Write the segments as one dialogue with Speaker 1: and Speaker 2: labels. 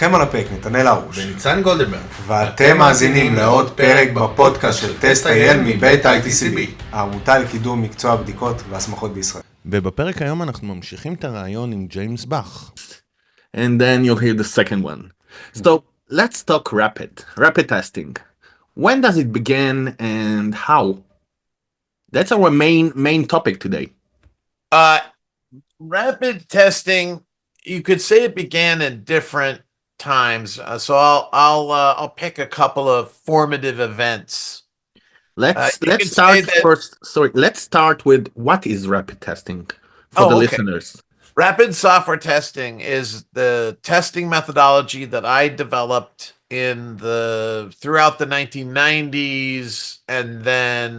Speaker 1: איתכם על הפרק, ניתנאל הרוש.
Speaker 2: וניצן גולדברג.
Speaker 1: ואתם מאזינים לעוד פרק בפודקאסט של טסט אייל מבית ITCB, העמותה לקידום מקצוע הבדיקות והסמכות בישראל.
Speaker 3: ובפרק היום אנחנו ממשיכים את הראיון עם ג'יימס באך.
Speaker 2: And then you'll hear the second one. So let's talk rapid testing. When does it begin and how? That's our main topic today.
Speaker 4: Rapid testing, you could say it began at different times. So I'll pick a couple of formative events.
Speaker 2: Let's start first. Sorry, let's start with what is rapid testing for the listeners.
Speaker 4: Rapid software testing is the testing methodology that I developed throughout the 1990s, and then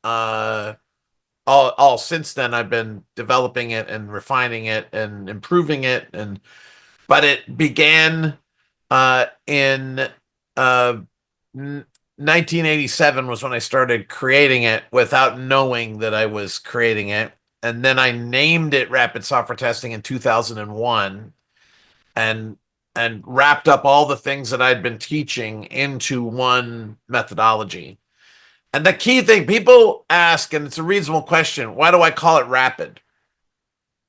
Speaker 4: all since then I've been developing it and refining it and improving it, but it began in 1987 was when I started creating it without knowing that I was creating it. And then I named it Rapid Software Testing in 2001 and wrapped up all the things that I'd been teaching into one methodology. And the key thing, people ask, and it's a reasonable question, why do I call it rapid?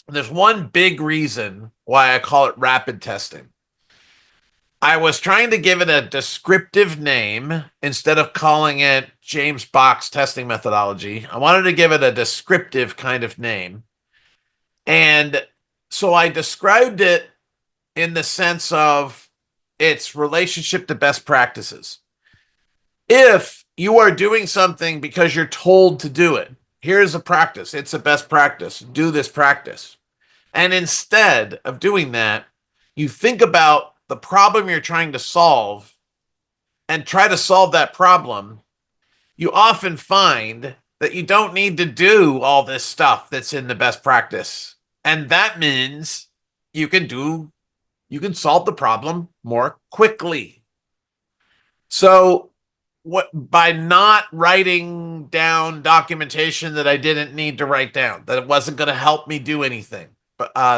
Speaker 4: There's one big reason why I call it rapid testing. I was trying to give it a descriptive name instead of calling it James Bach's testing methodology. I wanted to give it a descriptive kind of name. And so I described it in the sense of its relationship to best practices. If you are doing something because you're told to do it, here's a practice, it's a best practice, do this practice. And instead of doing that, you think about the problem you're trying to solve and try to solve that problem, you often find that you don't need to do all this stuff that's in the best practice. And that means you can solve the problem more quickly. So by not writing down documentation that I didn't need to write down, that it wasn't going to help me do anything.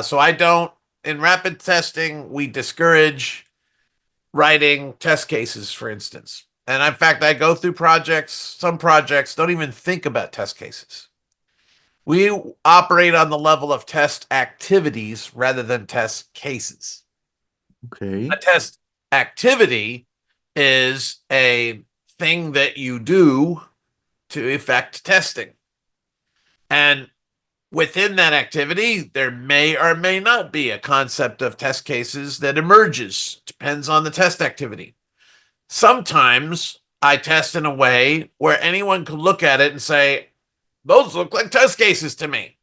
Speaker 4: So I don't, in rapid testing, we discourage writing test cases, for instance. And in fact, I go through some projects don't even think about test cases. We operate on the level of test activities rather than test cases.
Speaker 2: Okay.
Speaker 4: A test activity is a thing that you do to effect testing. And within that activity, there may or may not be a concept of test cases that emerges. Depends on the test activity. Sometimes I test in a way where anyone could look at it and say, those look like test cases to me.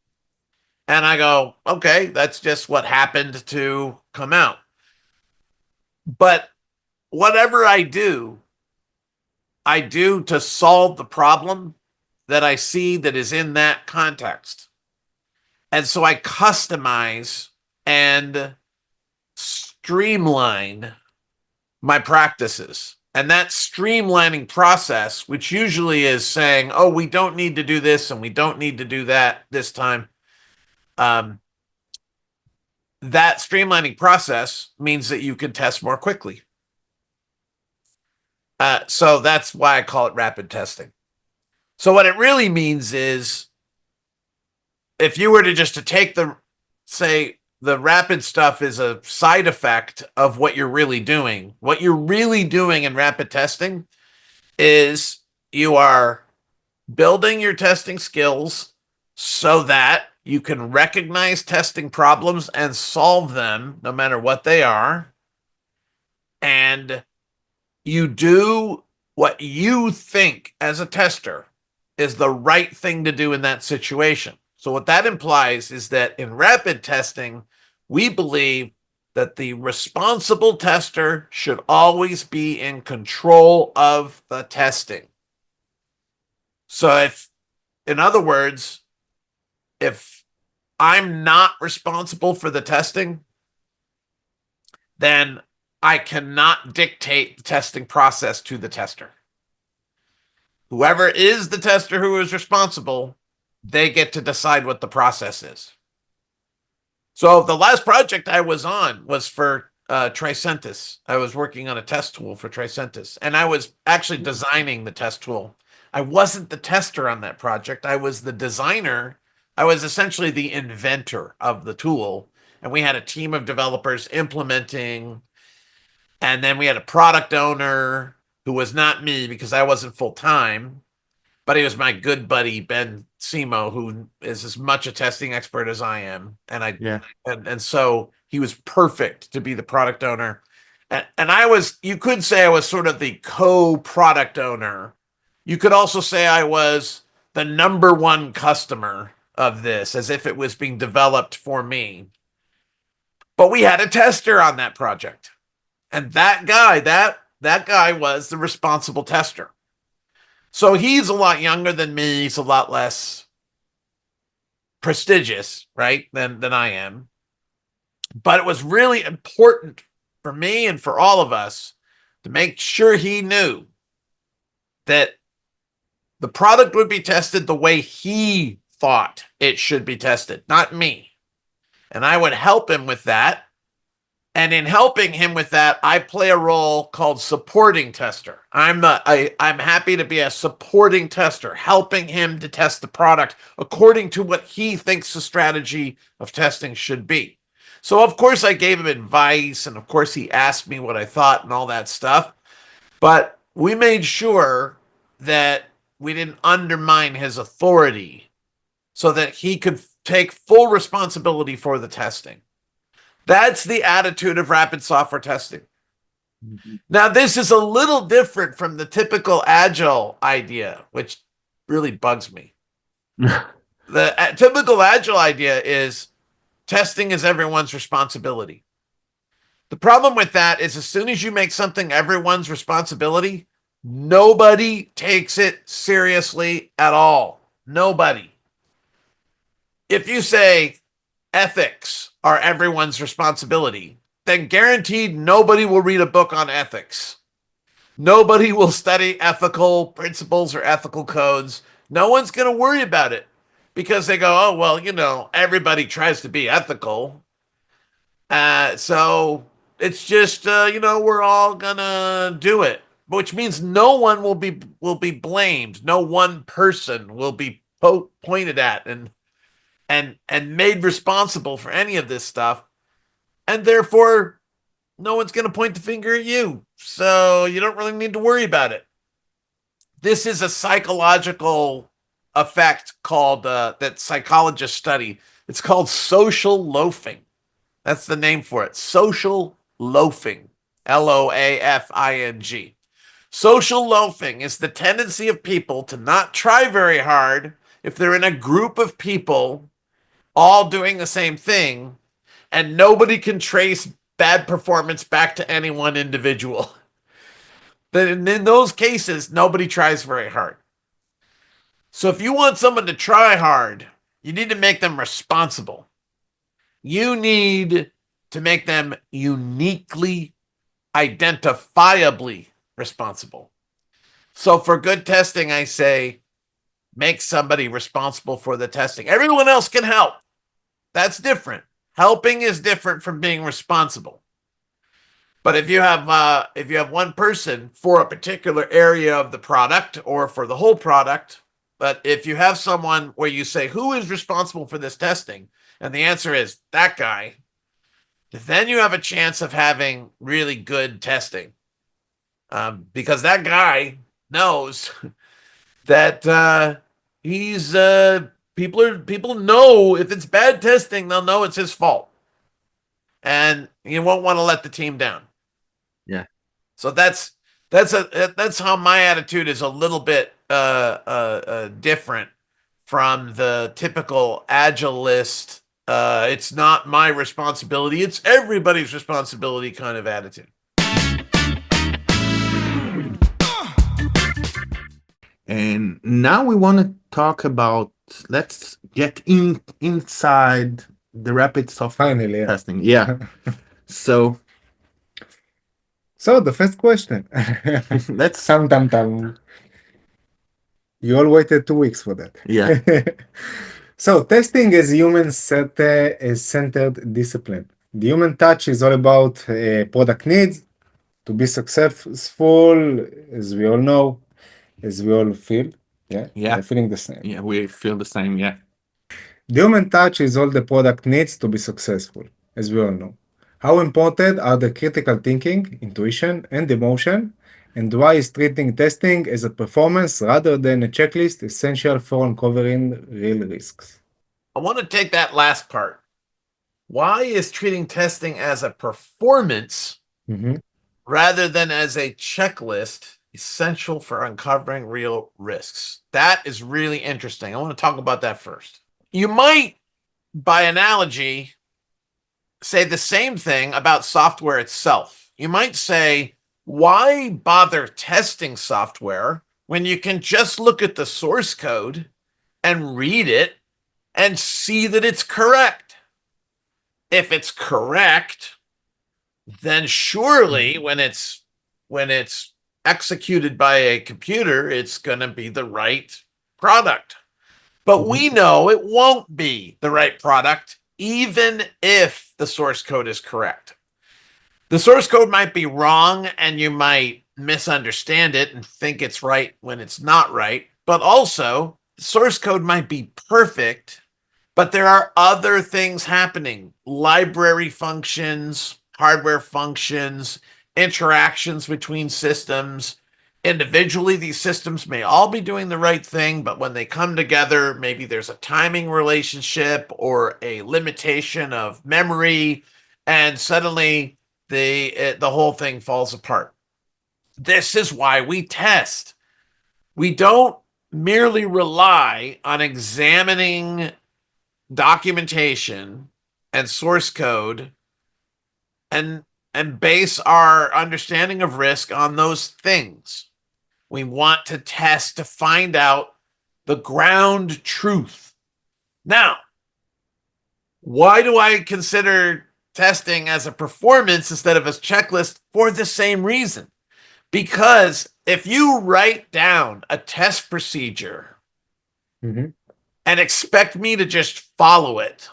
Speaker 4: And I go, okay, that's just what happened to come out. But whatever I do to solve the problem that I see that is in that context. And so I customize and streamline my practices. And that streamlining process, which usually is saying, oh, we don't need to do this and we don't need to do that this time. That streamlining process means that you can test more quickly. So that's why I call it rapid testing. So what it really means is, if you were to just to take the rapid stuff is a side effect of what you're really doing. What you're really doing in rapid testing is you are building your testing skills so that you can recognize testing problems and solve them no matter what they are. And you do what you think as a tester is the right thing to do in that situation. So what that implies is that in rapid testing, we believe that the responsible tester should always be in control of the testing. So in other words, if I'm not responsible for the testing, then I cannot dictate the testing process to the tester. Whoever is the tester who is responsible, they get to decide what the process is. So the last project I was on was for Tricentis. I was working on a test tool for Tricentis, and I was actually designing the test tool. I wasn't the tester on that project. I was the designer. I was essentially the inventor of the tool, and we had a team of developers implementing, and then we had a product owner who was not me because I wasn't full-time, but he was my good buddy, Ben Simo, who is as much a testing expert as I am. And so he was perfect to be the product owner. And I was, you could say I was sort of the co-product owner. You could also say I was the number one customer of this, as if it was being developed for me. But we had a tester on that project. And that guy was the responsible tester. So he's a lot younger than me. He's a lot less prestigious, right, than I am. But it was really important for me and for all of us to make sure he knew that the product would be tested the way he thought it should be tested, not me. And I would help him with that. And in helping him with that, I play a role called supporting tester. I'm happy to be a supporting tester, helping him to test the product according to what he thinks the strategy of testing should be. So of course I gave him advice, and of course he asked me what I thought and all that stuff. But we made sure that we didn't undermine his authority so that he could take full responsibility for the testing. That's the attitude of rapid software testing. Mm-hmm. Now, this is a little different from the typical agile idea, which really bugs me. The typical agile idea is testing is everyone's responsibility. The problem with that is as soon as you make something everyone's responsibility, nobody takes it seriously at all. Nobody. If you say ethics are everyone's responsibility, then guaranteed nobody will read a book on ethics. Nobody will study ethical principles or ethical codes. No one's going to worry about it because they go, oh, well, everybody tries to be ethical. So it's just, we're all going to do it, which means no one will be blamed. No one person will be pointed at and made responsible for any of this stuff. And therefore, no one's going to point the finger at you. So you don't really need to worry about it. This is a psychological effect called, that psychologists study. It's called social loafing. That's the name for it. Social loafing. Loafing. Social loafing is the tendency of people to not try very hard if they're in a group of people all doing the same thing, and nobody can trace bad performance back to any one individual. Then in those cases, nobody tries very hard. So if you want someone to try hard, you need to make them responsible. You need to make them uniquely, identifiably responsible. So for good testing, I say, make somebody responsible for the testing. Everyone else can help. That's different. Helping is different from being responsible. But if you have one person for a particular area of the product or for the whole product, but if you have someone where you say, who is responsible for this testing? And the answer is that guy, then you have a chance of having really good testing. Because that guy knows that he's people know if it's bad testing, they'll know it's his fault, and you won't want to let the team down.
Speaker 2: Yeah.
Speaker 4: So that's how my attitude is a little bit different from the typical agilist. It's not my responsibility; it's everybody's responsibility kind of attitude.
Speaker 2: And now we want to talk about, let's get inside the rapid software testing. Yeah. So
Speaker 1: the first question.
Speaker 2: let's
Speaker 1: You all waited 2 weeks for that.
Speaker 2: Yeah.
Speaker 1: So testing is human-centered discipline. The human touch is all about product needs to be successful, as we all know, as we all feel. Yeah,
Speaker 2: Yeah.
Speaker 1: we're feeling the same.
Speaker 2: Yeah, we feel the same. Yeah.
Speaker 1: The human touch is all the product needs to be successful, as we all know. How important are the critical thinking, intuition, and emotion, and why is treating testing as a performance rather than a checklist essential for uncovering real risks?
Speaker 4: I want to take that last part. Why is treating testing as a performance
Speaker 1: Mhm.
Speaker 4: rather than as a checklist essential for uncovering real risks? That is really interesting. I want to talk about that first. You might, by analogy, say the same thing about software itself. You might say, why bother testing software when you can just look at the source code and read it and see that it's correct? If it's correct, then surely when it's executed by a computer, it's going to be the right product. But we know it won't be the right product, even if the source code is correct. The source code might be wrong and you might misunderstand it and think it's right when it's not right. But also, the source code might be perfect, but there are other things happening. Library functions, hardware functions, interactions between systems. Individually, these systems may all be doing the right thing, but when they come together, maybe there's a timing relationship or a limitation of memory, and suddenly the whole thing falls apart. This is why we test. We don't merely rely on examining documentation and source code and base our understanding of risk on those things. We want to test to find out the ground truth. Now, why do I consider testing as a performance instead of a checklist? For the same reason. Because if you write down a test procedure
Speaker 1: Mhm.
Speaker 4: and expect me to just follow it,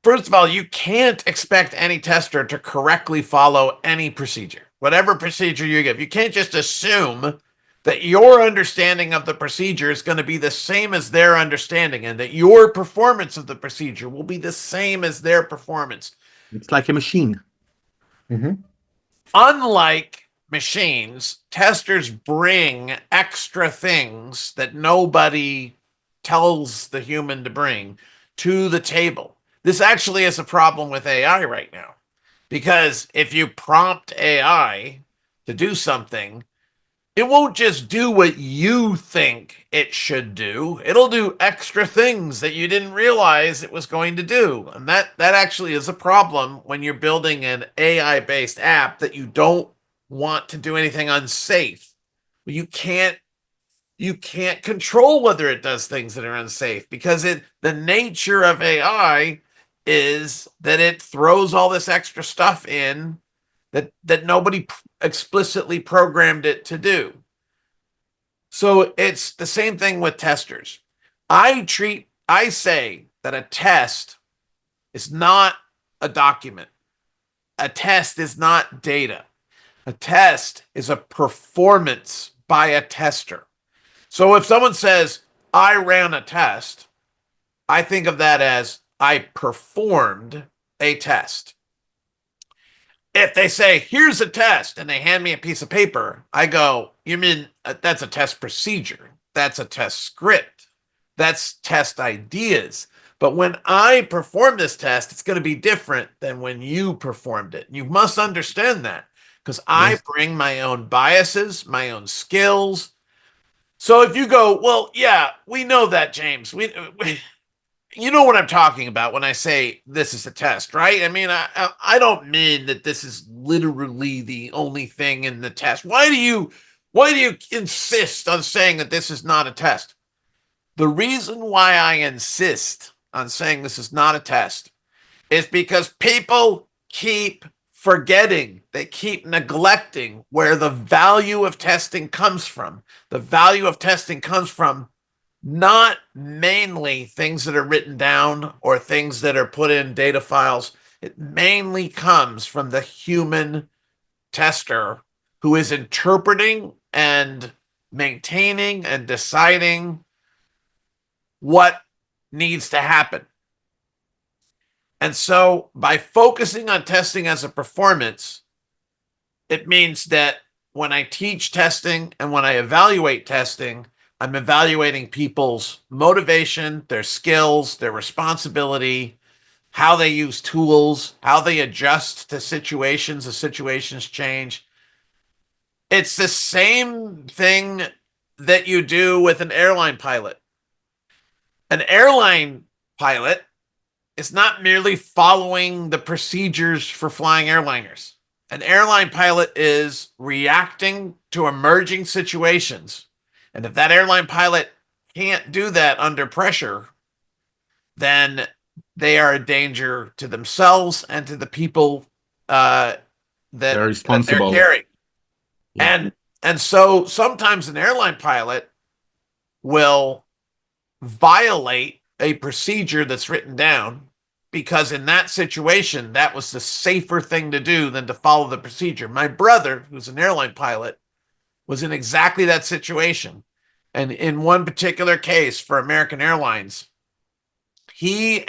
Speaker 4: first of all, you can't expect any tester to correctly follow any procedure. Whatever procedure you give, you can't just assume that your understanding of the procedure is going to be the same as their understanding and that your performance of the procedure will be the same as their performance.
Speaker 2: It's like a machine.
Speaker 1: Mhm.
Speaker 4: Unlike machines, testers bring extra things that nobody tells the human to bring to the table. This actually is a problem with AI right now, because if you prompt AI to do something, it won't just do what you think it should do. It'll do extra things that you didn't realize it was going to do. And that actually is a problem when you're building an AI-based app that you don't want to do anything unsafe. You can't control whether it does things that are unsafe, because the nature of AI is that it throws all this extra stuff in that nobody explicitly programmed it to do. So it's the same thing with testers. I say that a test is not a document. A test is not data. A test is a performance by a tester. So if someone says, I ran a test, I think of that as I performed a test. If they say, here's a test, and they hand me a piece of paper, I go, you mean that's a test procedure? That's a test script. That's test ideas. But when I perform this test, it's going to be different than when you performed it. You must understand that, because I bring my own biases, my own skills. So if you go, well, yeah, we know that, James. You know what I'm talking about when I say this is a test, right? I mean, I don't mean that this is literally the only thing in the test. Why do you insist on saying that this is not a test? The reason why I insist on saying this is not a test is because people keep forgetting, they keep neglecting where the value of testing comes from. The value of testing comes from not mainly things that are written down or things that are put in data files. It mainly comes from the human tester who is interpreting and maintaining and deciding what needs to happen. And so by focusing on testing as a performance, it means that when I teach testing and when I evaluate testing, I'm evaluating people's motivation, their skills, their responsibility, how they use tools, how they adjust to situations as situations change. It's the same thing that you do with an airline pilot. An airline pilot is not merely following the procedures for flying airliners. An airline pilot is reacting to emerging situations. And if that airline pilot can't do that under pressure, then they are a danger to themselves and to the people that
Speaker 2: They're responsible.
Speaker 4: they're carrying.
Speaker 2: Yeah.
Speaker 4: And so sometimes an airline pilot will violate a procedure that's written down because in that situation, that was the safer thing to do than to follow the procedure. My brother, who's an airline pilot, was in exactly that situation. And in one particular case for American Airlines, he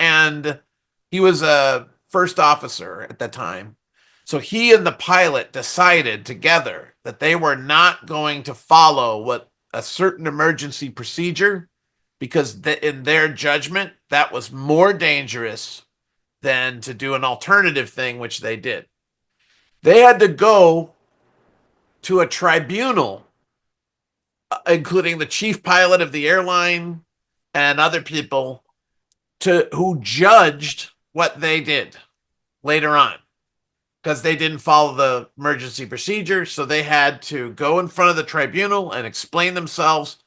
Speaker 4: was a first officer at the time. So he and the pilot decided together that they were not going to follow what a certain emergency procedure because in their judgment, that was more dangerous than to do an alternative thing, which they did. They had to go to a tribunal, including the chief pilot of the airline and other people who judged what they did later on because they didn't follow the emergency procedure. So they had to go in front of the tribunal and explain themselves.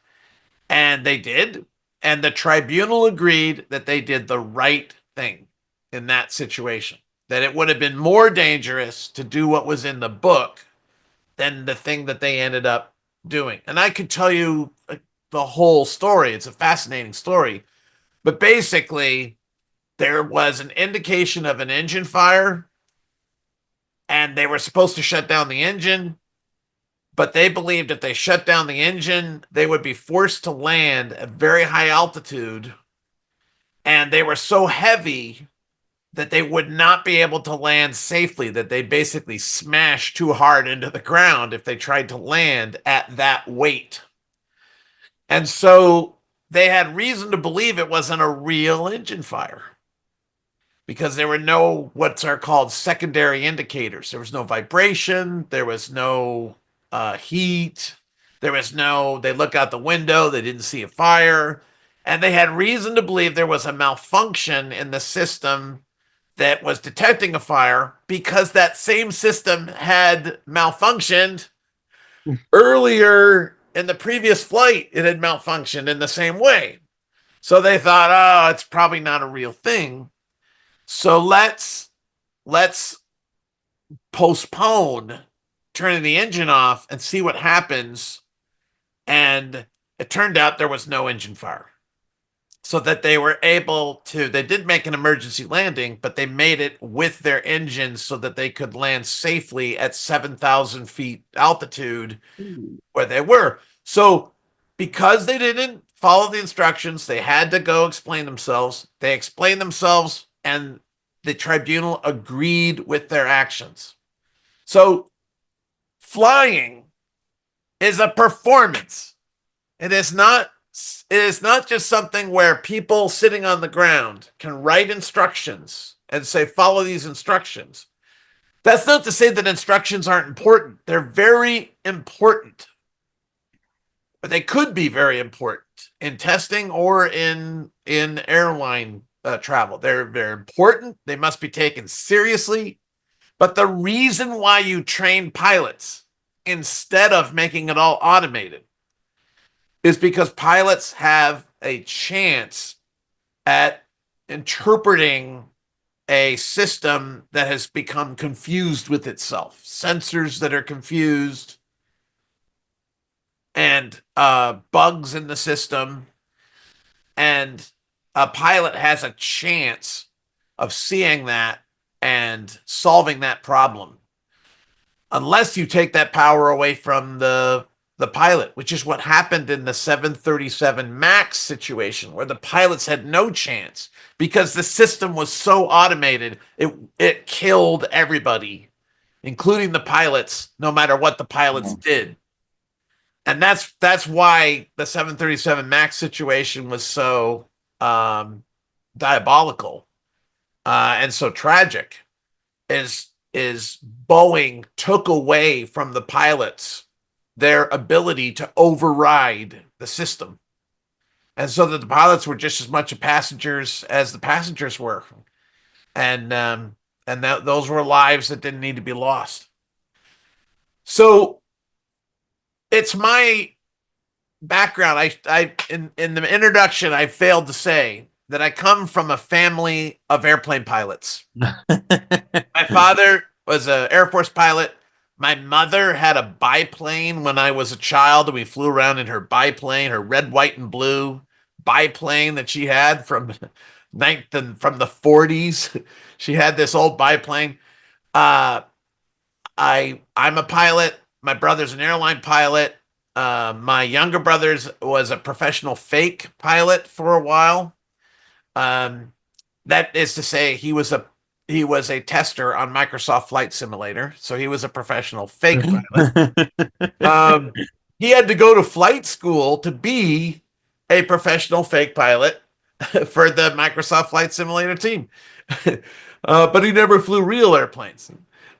Speaker 4: And they did. And the tribunal agreed that they did the right thing in that situation, that it would have been more dangerous to do what was in the book than the thing that they ended up doing. And I could tell you the whole story. It's a fascinating story. But basically, there was an indication of an engine fire, and they were supposed to shut down the engine. But they believed if they shut down the engine, they would be forced to land at very high altitude. And they were so heavy that they would not be able to land safely, that they basically smashed too hard into the ground if they tried to land at that weight. And so they had reason to believe it wasn't a real engine fire because there were no what are called secondary indicators. There was no vibration. There was no heat. There was no, they look out the window, they didn't see a fire. And they had reason to believe there was a malfunction in the system that was detecting a fire because that same system had malfunctioned earlier in the previous flight. It had malfunctioned in the same way. So they thought, oh, it's probably not a real thing. So let's postpone turning the engine off and see what happens. And it turned out there was no engine fire. So that they were able to, they did make an emergency landing, but they made it with their engines so that they could land safely at 7,000 feet altitude where they were. So because they didn't follow the instructions, they had to go explain themselves. They explained themselves and the tribunal agreed with their actions. So flying is a performance. It is not just something where people sitting on the ground can write instructions and say, follow these instructions. That's not to say that instructions aren't important. They're very important. But they could be very important in testing or in airline travel. They're important. They must be taken seriously. But the reason why you train pilots instead of making it all automated is because pilots have a chance at interpreting a system that has become confused with itself, sensors that are confused, and bugs in the system. And a pilot has a chance of seeing that and solving that problem, unless you take that power away from the pilot, which is what happened in the 737 MAX situation, where the pilots had no chance because the system was so automated, it killed everybody, including the pilots, no matter what the pilots did. And that's why the 737 MAX situation was so diabolical and so tragic, is Boeing took away from the pilots their ability to override the system. And so that the pilots were just as much passengers as the passengers were. And those were lives that didn't need to be lost. So it's my background. I in the introduction, I failed to say that I come from a family of airplane pilots. My father was an Air Force pilot. My mother had a biplane when I was a child, and we flew around in her biplane, her red, white, and blue biplane that she had from the 40s. She had this old biplane. I'm a pilot. My brother's an airline pilot. My younger brother was a professional fake pilot for a while. That is to say, he was a tester on Microsoft Flight Simulator, so he was a professional fake pilot. He had to go to flight school to be a professional fake pilot for the Microsoft Flight Simulator team. But he never flew real airplanes.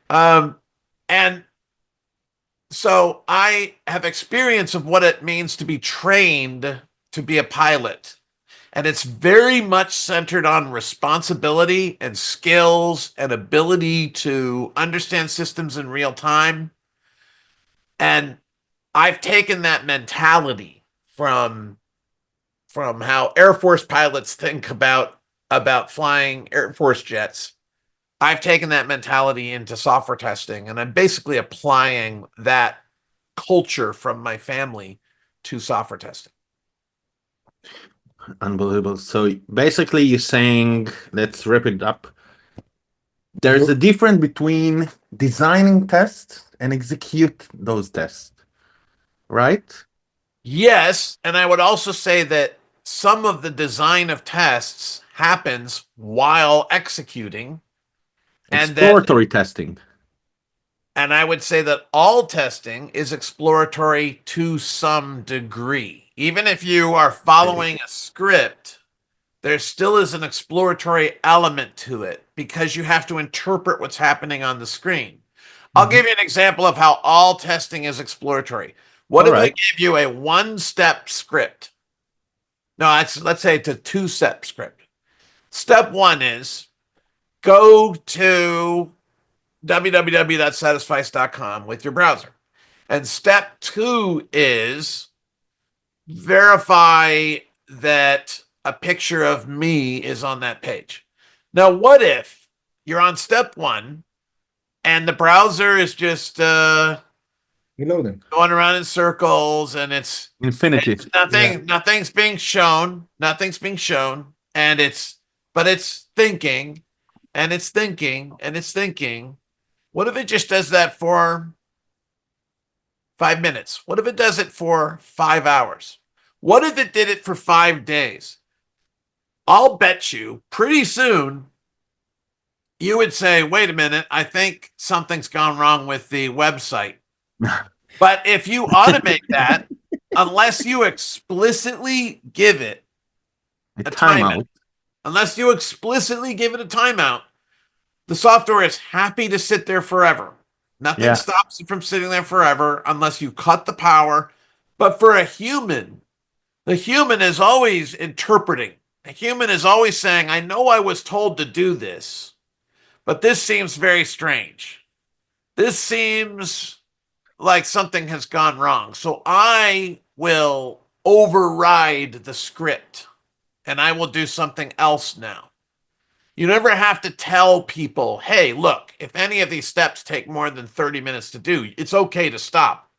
Speaker 4: And so I have experience of what it means to be trained to be a pilot. And it's very much centered on responsibility and skills and ability to understand systems in real time. And I've taken that mentality from how Air Force pilots think about flying Air Force jets. I've taken that mentality into software testing, and I'm basically applying that culture from my family to software testing.
Speaker 2: Unbelievable. So basically you're saying, let's wrap it up. There's a difference between designing tests and execute those tests, right?
Speaker 4: Yes, and I would also say that some of the design of tests happens while executing.
Speaker 2: Exploratory testing.
Speaker 4: And I would say that all testing is exploratory to some degree. Even if you are following a script, there still is an exploratory element to it because you have to interpret what's happening on the screen. I'll give you an example of how all testing is exploratory. What if I give you a one-step script? No, let's say it's a two-step script. Step one is go to www.satisfice.com with your browser. And step two is verify that a picture of me is on that page. Now, what if you're on step one and the browser is just
Speaker 1: Reloading.
Speaker 4: going around in circles and it's
Speaker 2: Infinity.
Speaker 4: nothing's being shown, and it's thinking and it's thinking and it's thinking. What if it just does that for 5 minutes? What if it does it for 5 hours? What if it did it for 5 days? I'll bet you pretty soon you would say, wait a minute, I think something's gone wrong with the website. But if you automate that, unless you explicitly give it a timeout, the software is happy to sit there forever. Nothing stops it from sitting there forever unless you cut the power. But for a human, the human is always interpreting. A human is always saying, I know I was told to do this, but this seems very strange. This seems like something has gone wrong. So I will override the script and I will do something else now. You never have to tell people, hey, look, if any of these steps take more than 30 minutes to do, it's okay to stop.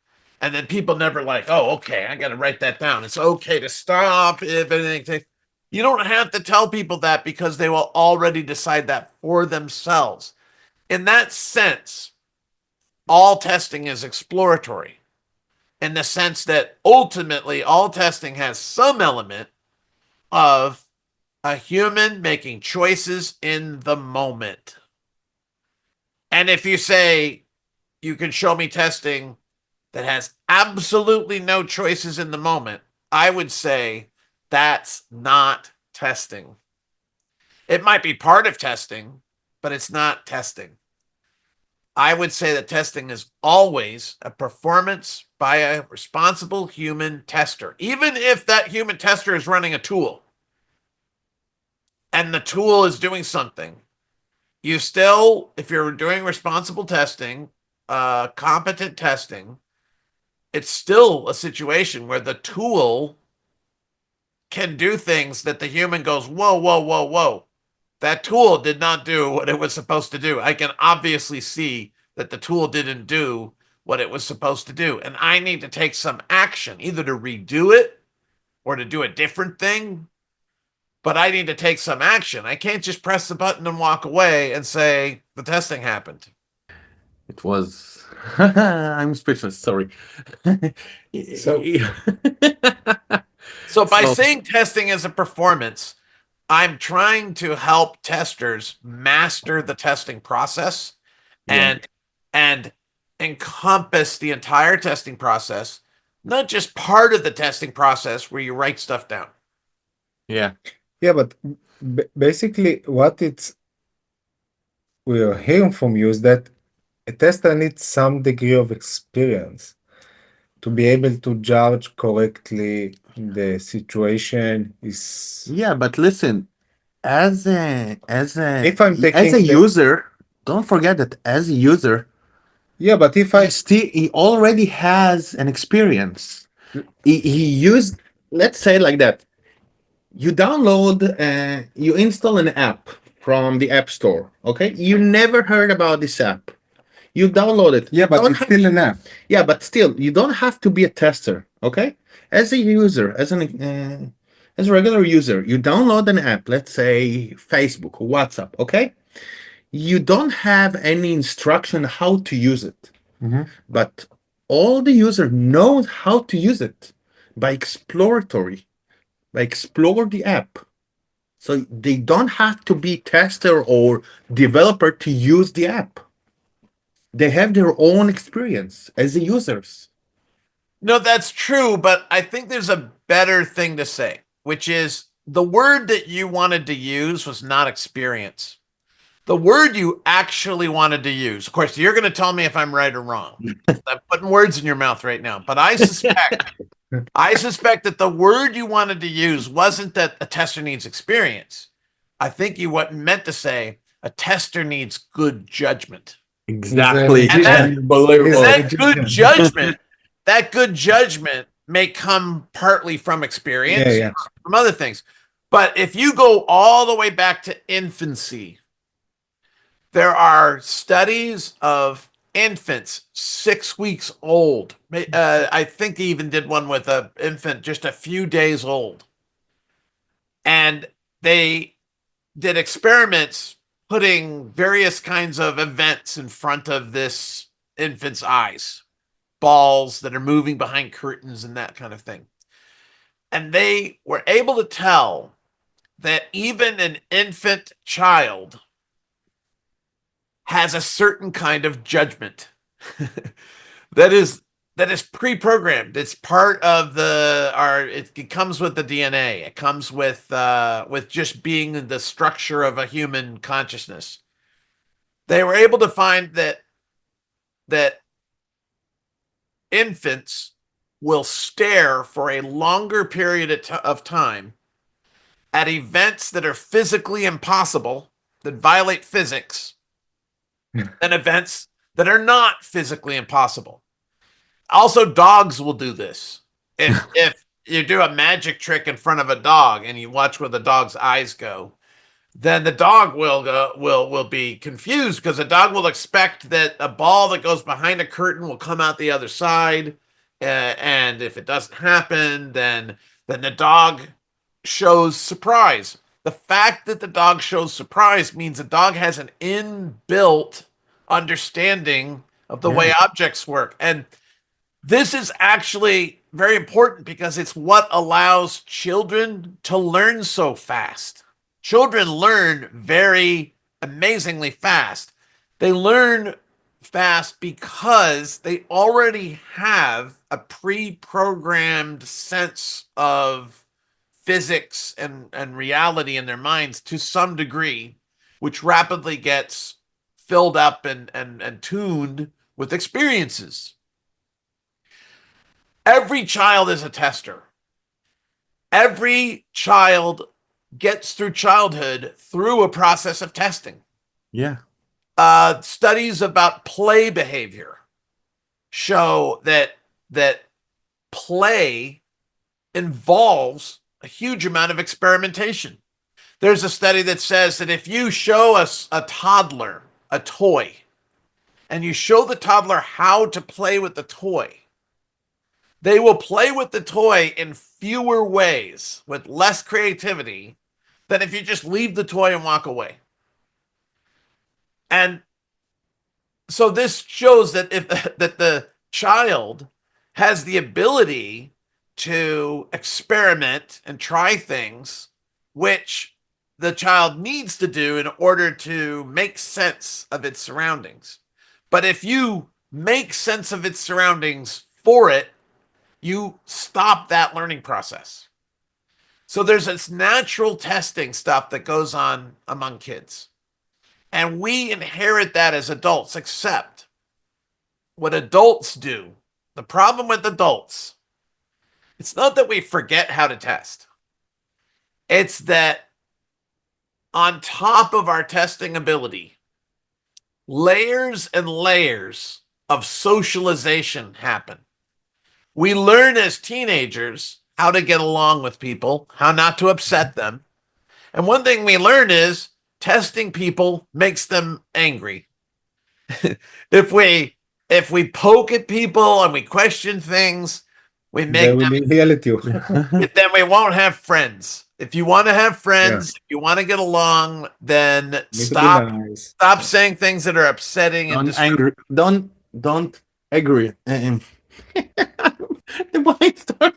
Speaker 4: And then people never like, oh, okay, I got to write that down. It's okay to stop if anything takes. You don't have to tell people that because they will already decide that for themselves. In that sense, all testing is exploratory, in the sense that ultimately all testing has some element of a human making choices in the moment. And if you say you can show me testing that has absolutely no choices in the moment, I would say that's not testing. It might be part of testing, but it's not testing. I would say that testing is always a performance by a responsible human tester, even if that human tester is running a tool and the tool is doing something. You still, if you're doing responsible testing, competent testing, it's still a situation where the tool can do things that the human goes, whoa, whoa, whoa, whoa. That tool did not do what it was supposed to do. I can obviously see that the tool didn't do what it was supposed to do. And I need to take some action, either to redo it or to do a different thing. But I need to take some action. I can't just press the button and walk away and say the testing happened.
Speaker 2: It was. I'm speechless. Sorry.
Speaker 1: So-
Speaker 4: So by saying testing is a performance, I'm trying to help testers master the testing process and encompass the entire testing process, not just part of the testing process where you write stuff down.
Speaker 2: Yeah.
Speaker 1: Yeah, but basically what we are hearing from you is that a tester needs some degree of experience to be able to judge correctly the situation is.
Speaker 2: Yeah, but listen, as a
Speaker 1: If I'm taking the-
Speaker 2: user, don't forget that as a user,
Speaker 1: Yeah, but if I
Speaker 2: he already has an experience. He used, let's say like that. You download, you install an app from the App Store. Okay, you never heard about this app. You download it.
Speaker 1: yeah,
Speaker 2: You
Speaker 1: but
Speaker 2: don't
Speaker 1: it's
Speaker 2: have-
Speaker 1: still an app.
Speaker 2: Yeah, but still, you don't have to be a tester, okay? As a user, as a regular user, you download an app, let's say Facebook or WhatsApp, okay? You don't have any instruction how to use it, but all the user knows how to use it by explore the app. So they don't have to be tester or developer to use the app. They have their own experience as the users.
Speaker 4: No, that's true, but I think there's a better thing to say, which is the word that you wanted to use was not experience. The word you actually wanted to use, of course, you're going to tell me if I'm right or wrong. I'm putting words in your mouth right now, but I suspect that the word you wanted to use wasn't that a tester needs experience. I think you meant to say a tester needs good judgment.
Speaker 2: Exactly.
Speaker 1: And
Speaker 4: that good judgment may come partly from experience,
Speaker 1: Yeah.
Speaker 4: from other things. But if you go all the way back to infancy, there are studies of infants 6 weeks old. I think he even did one with an infant just a few days old. And they did experiments putting various kinds of events in front of this infant's eyes, balls that are moving behind curtains and that kind of thing. And they were able to tell that even an infant child has a certain kind of judgment that is pre-programmed. It's part of it comes with the DNA. It comes with just being the structure of a human consciousness. They were able to find that infants will stare for a longer period of time at events that are physically impossible, that violate physics, than events that are not physically impossible. Also, dogs will do this. If you do a magic trick in front of a dog and you watch where the dog's eyes go, then the dog will be confused because the dog will expect that a ball that goes behind a curtain will come out the other side, and if it doesn't happen, then the dog shows surprise. The fact that the dog shows surprise means the dog has an inbuilt understanding of the way objects work. And this is actually very important because it's what allows children to learn so fast. Children learn very amazingly fast. They learn fast because they already have a pre-programmed sense of physics and reality in their minds to some degree, which rapidly gets filled up and tuned with experiences. Every child is a tester. Every child gets through childhood through a process of testing.
Speaker 2: Yeah.
Speaker 4: Studies about play behavior show that play involves a huge amount of experimentation. There's a study that says that if you show a toddler a toy and you show the toddler how to play with the toy, they will play with the toy in fewer ways with less creativity than if you just leave the toy and walk away. And so this shows that that the child has the ability to experiment and try things which the child needs to do in order to make sense of its surroundings. But if you make sense of its surroundings for it, you stop that learning process. So there's this natural testing stuff that goes on among kids. And we inherit that as adults, except what adults do. The problem with adults, it's not that we forget how to test. It's that on top of our testing ability, layers and layers of socialization happen. We learn as teenagers how to get along with people, how not to upset them. And one thing we learn is testing people makes them angry. If we poke at people and we question things, we
Speaker 1: They
Speaker 4: make
Speaker 1: will
Speaker 4: them,
Speaker 1: yell at you.
Speaker 4: then we won't have friends. If you want to have friends, if you want to get along, then
Speaker 1: Need to be
Speaker 4: stop
Speaker 1: nice.
Speaker 4: saying things that are upsetting and
Speaker 2: Don't angry. Don't agree. Why start?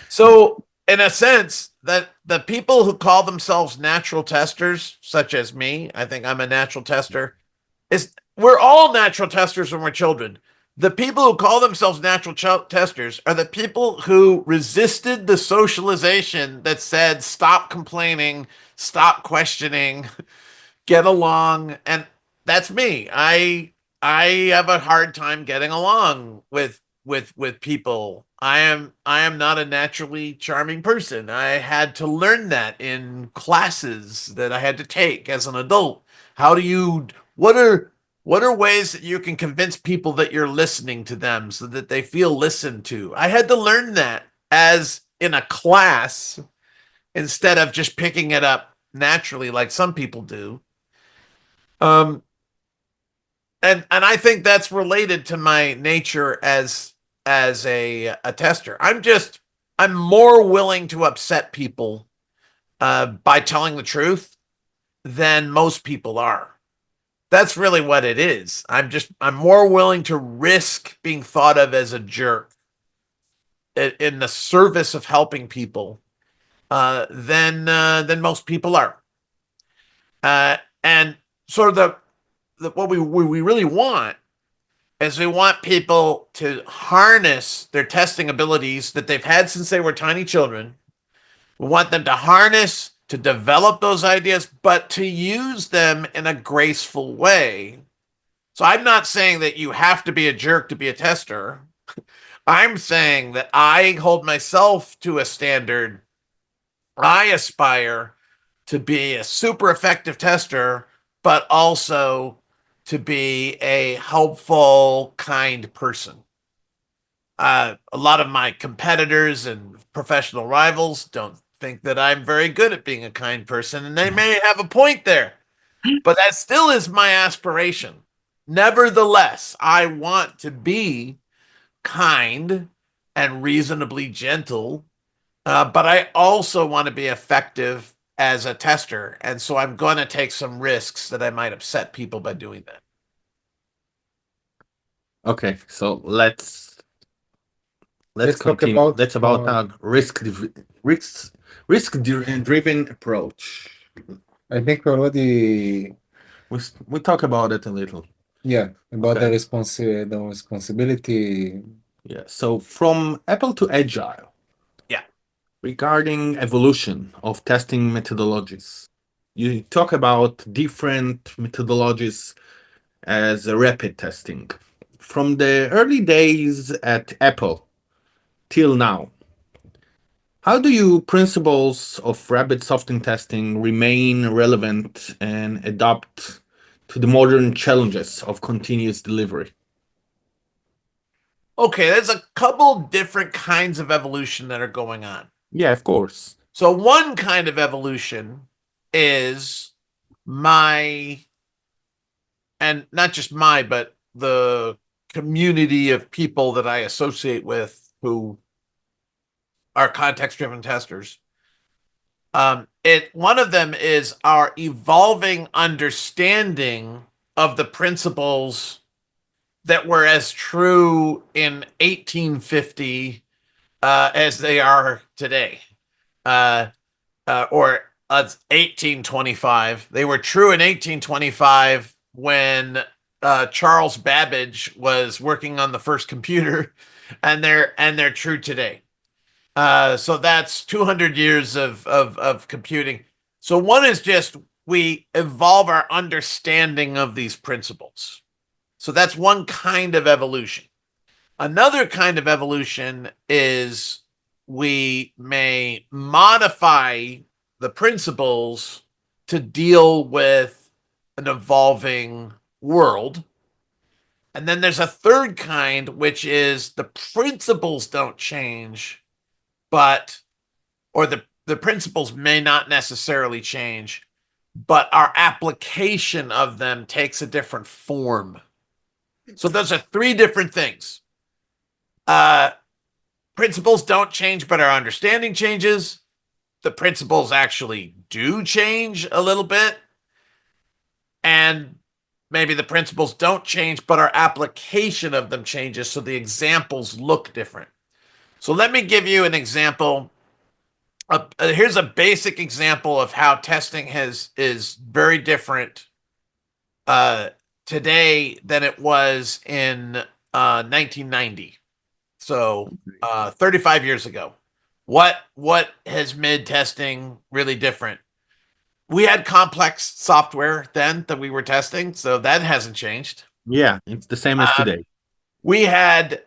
Speaker 4: So, in a sense, that the people who call themselves natural testers, such as me, I think I'm a natural tester, we're all natural testers when we're children. The people who call themselves natural testers are the people who resisted the socialization that said, stop complaining, stop questioning, get along. And that's me. I have a hard time getting along with people. I am not a naturally charming person. I had to learn that in classes that I had to take as an adult. What are ways that you can convince people that you're listening to them so that they feel listened to? I had to learn that as in a class instead of just picking it up naturally like some people do. And I think that's related to my nature as a tester. I'm more willing to upset people by telling the truth than most people are. That's really what it is. I'm more willing to risk being thought of as a jerk in the service of helping people than most people are. And sort of what we really want is we want people to harness their testing abilities that they've had since they were tiny children. We want them to harness, to develop those ideas, but to use them in a graceful way. So I'm not saying that you have to be a jerk to be a tester. I'm saying that I hold myself to a standard. I aspire to be a super effective tester, but also to be a helpful, kind person. A lot of my competitors and professional rivals don't think that I'm very good at being a kind person, and they may have a point there, but that still is my aspiration. Nevertheless, I want to be kind and reasonably gentle But I also want to be effective as a tester. And so I'm going to take some risks that I might upset people by doing that.
Speaker 2: Okay, so let's
Speaker 1: Let's talk
Speaker 2: continue.
Speaker 1: about,
Speaker 2: That's about our risk-driven approach.
Speaker 1: I think we already,
Speaker 2: We talk about it a little.
Speaker 1: yeah, about
Speaker 2: Okay.
Speaker 1: the responsibility.
Speaker 2: Yeah. So from Apple to Agile.
Speaker 4: Yeah.
Speaker 2: Regarding evolution of testing methodologies, you talk about different methodologies as a rapid testing. From the early days at Apple till now, how do you principles of rapid software testing remain relevant and adapt to the modern challenges of continuous delivery?
Speaker 4: Okay, there's a couple different kinds of evolution that are going on.
Speaker 2: Yeah, of course.
Speaker 4: So one kind of evolution is and not just but the community of people that I associate with who are context-driven testers. One of them is our evolving understanding of the principles that were as true in 1850 as they are today, or 1825. They were true in 1825 when Charles Babbage was working on the first computer, and they're true today. So that's 200 years of computing. So one is just we evolve our understanding of these principles. So that's one kind of evolution. Another kind of evolution is we may modify the principles to deal with an evolving world. And then there's a third kind, which is the principles don't change, or the principles may not necessarily change, but our application of them takes a different form. So those are three different things. Principles don't change, but our understanding changes. The principles actually do change a little bit. And maybe the principles don't change, but our application of them changes, so the examples look different. So let me give you an example. Here's a basic example of how testing is very different today than it was in 1990. So 35 years ago. What has made testing really different? We had complex software then that we were testing, so that hasn't changed.
Speaker 2: Yeah, it's the same as today.
Speaker 4: We had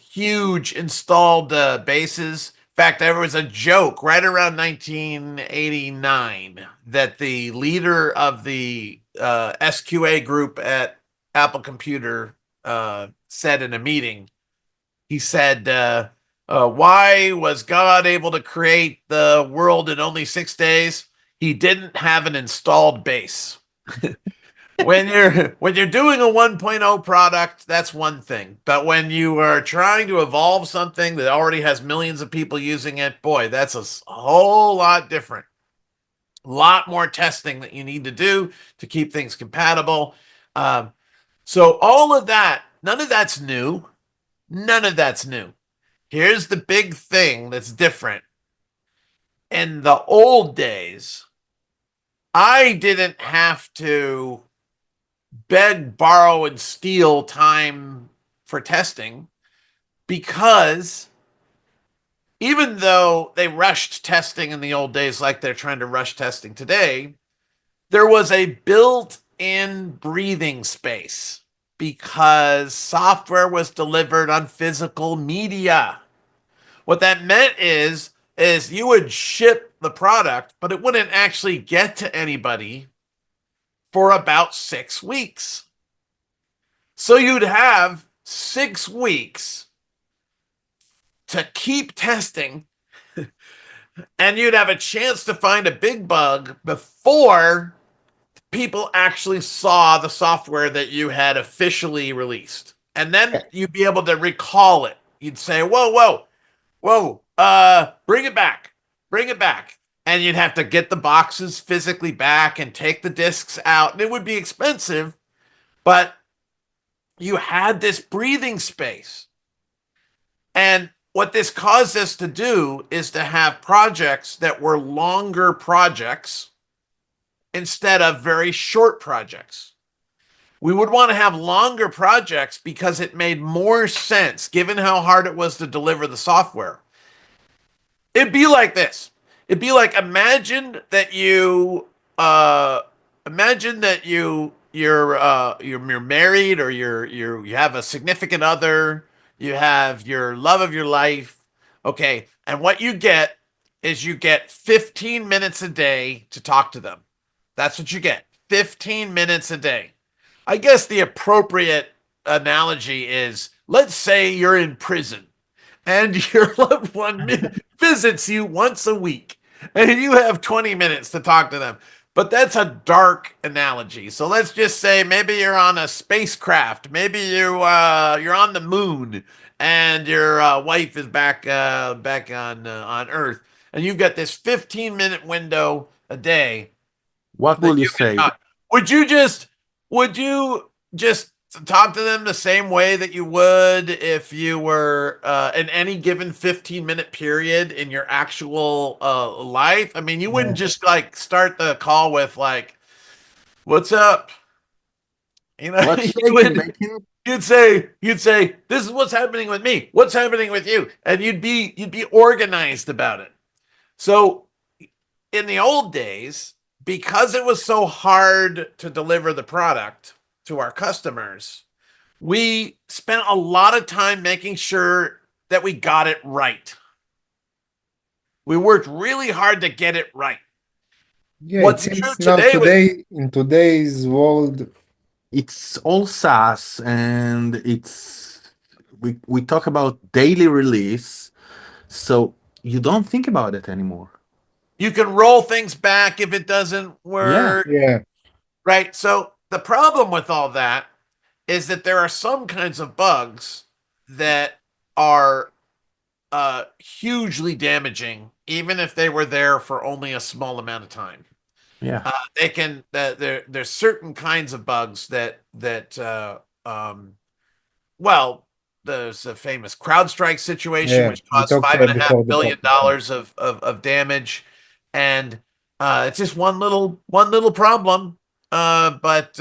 Speaker 4: huge installed bases. In fact, there was a joke right around 1989 that the leader of the SQA group at Apple Computer said in a meeting. He said, why was God able to create the world in only 6 days? He didn't have an installed base. When you're doing a 1.0 product, that's one thing. But when you are trying to evolve something that already has millions of people using it, boy, that's a whole lot different. A lot more testing that you need to do to keep things compatible. So all of that, none of that's new. None of that's new. Here's the big thing that's different. In the old days, I didn't have to beg, borrow, and steal time for testing, because even though they rushed testing in the old days like they're trying to rush testing today, there was a built-in breathing space because software was delivered on physical media. What that meant is you would ship the product, but it wouldn't actually get to anybody for about 6 weeks. So you'd have 6 weeks to keep testing, and you'd have a chance to find a big bug before people actually saw the software that you had officially released. And then you'd be able to recall it. You'd say, whoa, bring it back. Bring it back. And you'd have to get the boxes physically back and take the discs out. And it would be expensive, but you had this breathing space. And what this caused us to do is to have projects that were longer projects instead of very short projects. We would want to have longer projects because it made more sense given how hard it was to deliver the software. It'd be like this. It'd be like imagine that you're married, or you have a significant other, you have your love of your life. Okay, and what you get is you get 15 minutes a day to talk to them. That's what you get. 15 minutes a day. I guess the appropriate analogy is, let's say you're in prison and your loved one visits you once a week and you have 20 minutes to talk to them. But that's a dark analogy. So let's just say maybe you're on a spacecraft. Maybe you're on the moon and your wife is back on Earth, and you've got this 15-minute window a day.
Speaker 2: What will you say?
Speaker 4: Would you just talk to them the same way that you would if you were in any given 15-minute period in your actual life? I mean, you wouldn't just like start the call with like, "What's up?" You know,
Speaker 2: What's
Speaker 4: you'd say, "This is what's happening with me. What's happening with you?" And you'd be organized about it. So in the old days, because it was so hard to deliver the product to our customers, we spent a lot of time making sure that we got it right. We worked really hard to get it right.
Speaker 1: Yeah,
Speaker 4: What's
Speaker 1: it seems
Speaker 4: true
Speaker 1: now
Speaker 4: today
Speaker 1: in today's world,
Speaker 2: It's all SaaS, and we talk about daily release, so you don't think about it anymore.
Speaker 4: you can roll things back if it doesn't work.
Speaker 1: yeah,
Speaker 4: Right. So the problem with all that is that there are some kinds of bugs that are hugely damaging, even if they were there for only a small amount of time.
Speaker 2: Yeah.
Speaker 4: They can. There's certain kinds of bugs that well, there's a famous CrowdStrike situation,
Speaker 1: Yeah,
Speaker 4: which
Speaker 1: we
Speaker 4: caused
Speaker 1: talked
Speaker 4: $5.5
Speaker 1: before the
Speaker 4: billion
Speaker 1: podcast.
Speaker 4: of damage, and it's just one little problem. But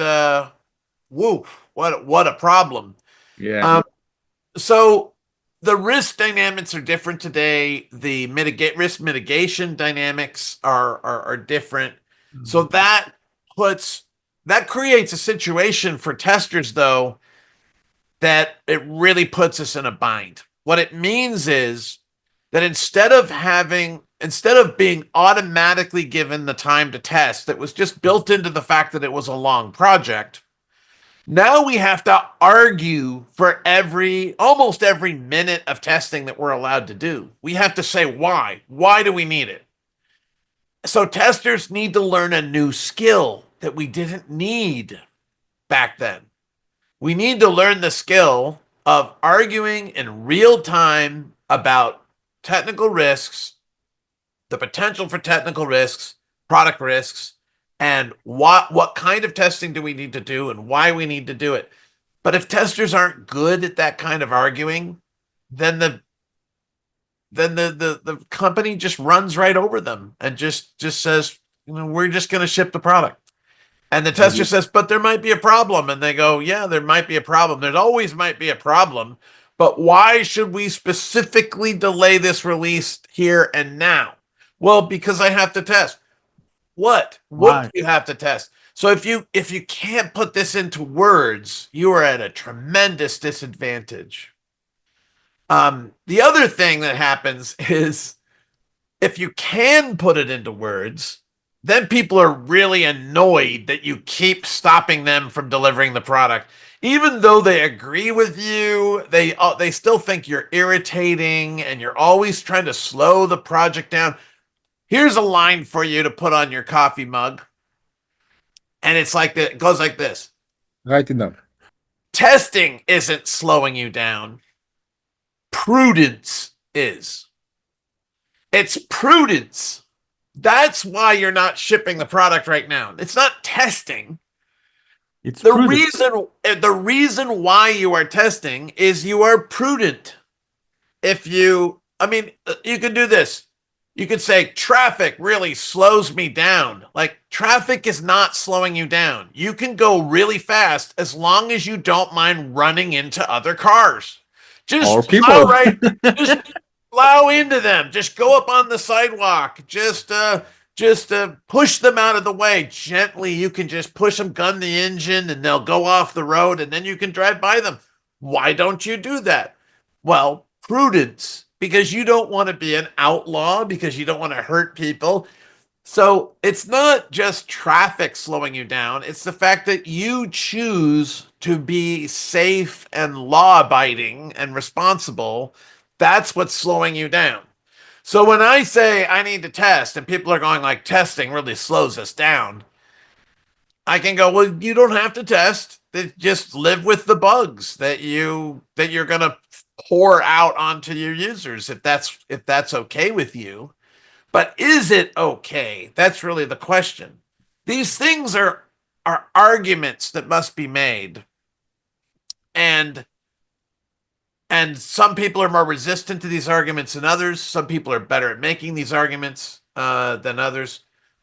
Speaker 4: woo, what a problem.
Speaker 2: Yeah.
Speaker 4: So the risk dynamics are different today. The risk mitigation dynamics are different. So that creates a situation for testers, though, that it really puts us in a bind. What it means is that instead of being automatically given the time to test that was just built into the fact that it was a long project, now we have to argue for almost every minute of testing that we're allowed to do. We have to say why. Why do we need it? So testers need to learn a new skill that we didn't need back then. We need to learn the skill of arguing in real time about technical risks, the potential for technical risks, product risks, and what kind of testing do we need to do and why we need to do it. But if testers aren't good at that kind of arguing, then the company just runs right over them and just says, we're just going to ship the product. And the tester says, but there might be a problem. And they go, yeah, there might be a problem. There always might be a problem. But why should we specifically delay this release here and now? Well, because I have to test. What do you have to test? So if you can't put this into words, you are at a tremendous disadvantage. The other thing that happens is if you can put it into words, then people are really annoyed that you keep stopping them from delivering the product. Even though they agree with you, they still think you're irritating and you're always trying to slow the project down. Here's a line for you to put on your coffee mug. And it's like it goes like this.
Speaker 1: Write it down.
Speaker 4: Testing isn't slowing you down. Prudence is. It's prudence. That's why you're not shipping the product right now. It's not testing.
Speaker 2: It's
Speaker 4: The
Speaker 2: prudent.
Speaker 4: reason why you are testing is you are prudent. You could do this. You could say traffic really slows me down. Like, traffic is not slowing you down. You can go really fast as long as you don't mind running into other cars.
Speaker 2: Or
Speaker 4: Just
Speaker 2: people.
Speaker 4: just plow into them. Just go up on the sidewalk. Just push them out of the way gently. You can just push them, gun the engine, and they'll go off the road, and then you can drive by them. Why don't you do that? Well, prudence, because you don't want to be an outlaw, because you don't want to hurt people. So it's not just traffic slowing you down. It's the fact that you choose to be safe and law-abiding and responsible. That's what's slowing you down. So when I say I need to test and people are going like, testing really slows us down, I can go, well, you don't have to test. Just live with the bugs that you're going to pour out onto your users if that's okay with you. But is it okay? That's really the question. These things are arguments that must be made. And some people are more resistant to these arguments than others. Some people are better at making these arguments than others.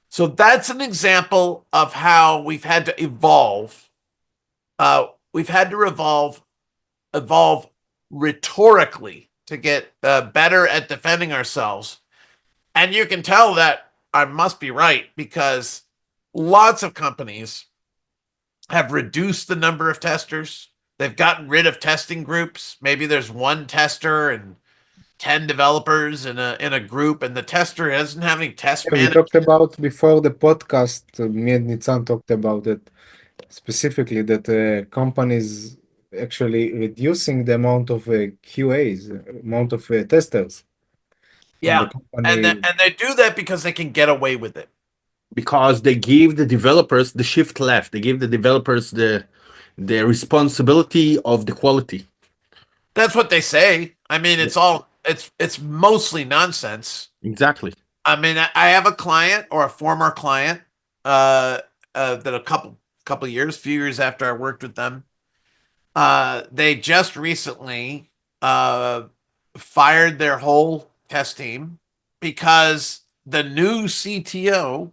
Speaker 4: So that's an example of how we've had to evolve. We've had to evolve rhetorically to get better at defending ourselves. And you can tell that I must be right, because lots of companies have reduced the number of testers. They've gotten rid of testing groups. Maybe there's one tester and 10 developers in a group, and the tester doesn't have any test
Speaker 1: We
Speaker 4: managers.
Speaker 1: talked about before the podcast, me and ניצן talked about it specifically, that companies actually reducing the amount of QAs, amount of testers.
Speaker 4: Yeah,
Speaker 1: the company,
Speaker 4: and they do that because they can get away with it.
Speaker 2: Because they give the developers the shift left. They give the developers the responsibility of the quality.
Speaker 4: That's what they say. I mean, it's mostly nonsense.
Speaker 2: Exactly.
Speaker 4: I mean, I have a client, or a former client, that a few years after I worked with them, they just recently fired their whole test team because the new CTO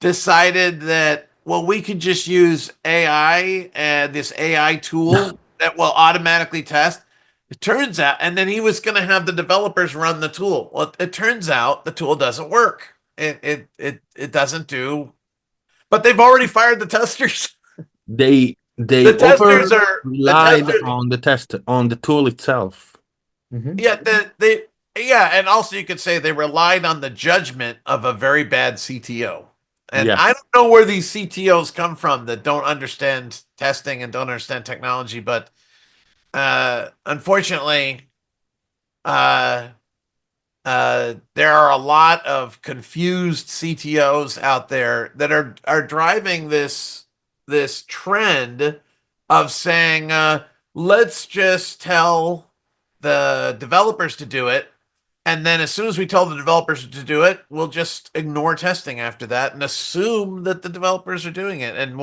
Speaker 4: decided that, well, we could just use AI and this AI tool that will automatically test. It turns out, and then he was going to have the developers run the tool. Well, it turns out the tool doesn't work. It doesn't do. But they've already fired the testers.
Speaker 2: They
Speaker 4: The testers are
Speaker 2: relied on the tool itself.
Speaker 1: Mhm.
Speaker 4: Yeah, and also you could say they relied on the judgment of a very bad CTO. And
Speaker 2: Yes.
Speaker 4: I don't know where these CTOs come from that don't understand testing and don't understand technology, but unfortunately, there are a lot of confused CTOs out there that are driving this trend of saying, let's just tell the developers to do it, and then as soon as we tell the developers to do it, we'll just ignore testing after that and assume that the developers are doing it, and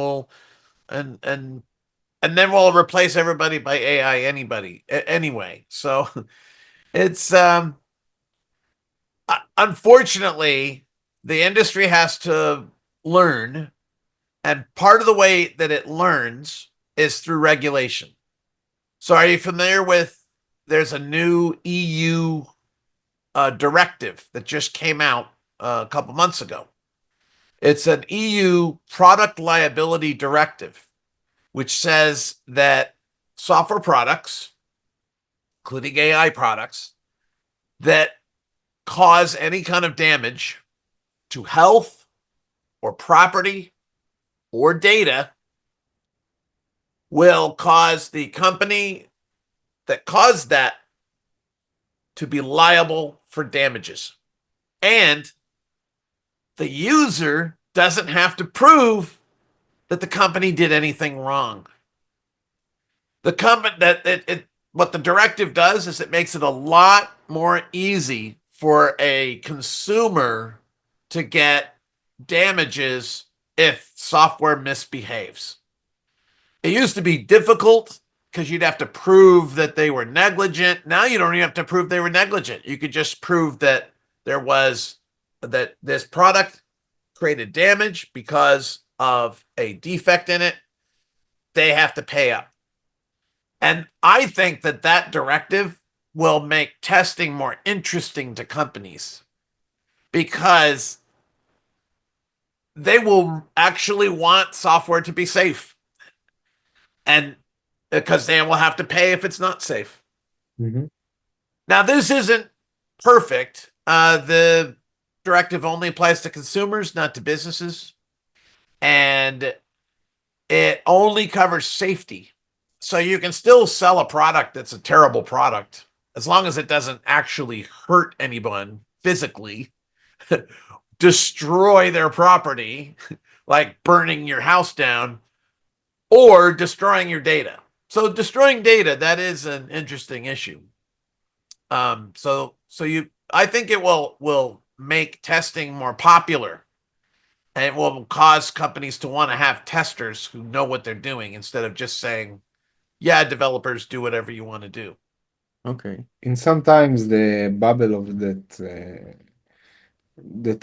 Speaker 4: and then we'll replace everybody by AI anyway. So it's unfortunately, the industry has to learn, and part of the way that it learns is through regulation. So are you familiar with, there's a new EU directive that just came out a couple months ago. It's an EU product liability directive, which says that software products, including AI products, that cause any kind of damage to health or property or data will cause the company that caused that to be liable for damages. And the user doesn't have to prove that the company did anything wrong. What the directive does is it makes it a lot more easy for a consumer to get damages if software misbehaves. It used to be difficult because you'd have to prove that they were negligent. Now you don't even have to prove they were negligent. You could just prove that that this product created damage because of a defect in it. They have to pay up. And I think that directive will make testing more interesting to companies because they will actually want software to be safe. And because they will have to pay if it's not safe.
Speaker 1: Mhm.
Speaker 4: Now, this isn't perfect. The directive only applies to consumers, not to businesses. And it only covers safety. So you can still sell a product that's a terrible product as long as it doesn't actually hurt anyone physically, destroy their property, like burning your house down, or destroying your data. So destroying data, that is an interesting issue. I think it will make testing more popular, and it will cause companies to want to have testers who know what they're doing instead of just saying, yeah, developers, do whatever you want to do.
Speaker 2: Okay.
Speaker 1: And sometimes the bubble of that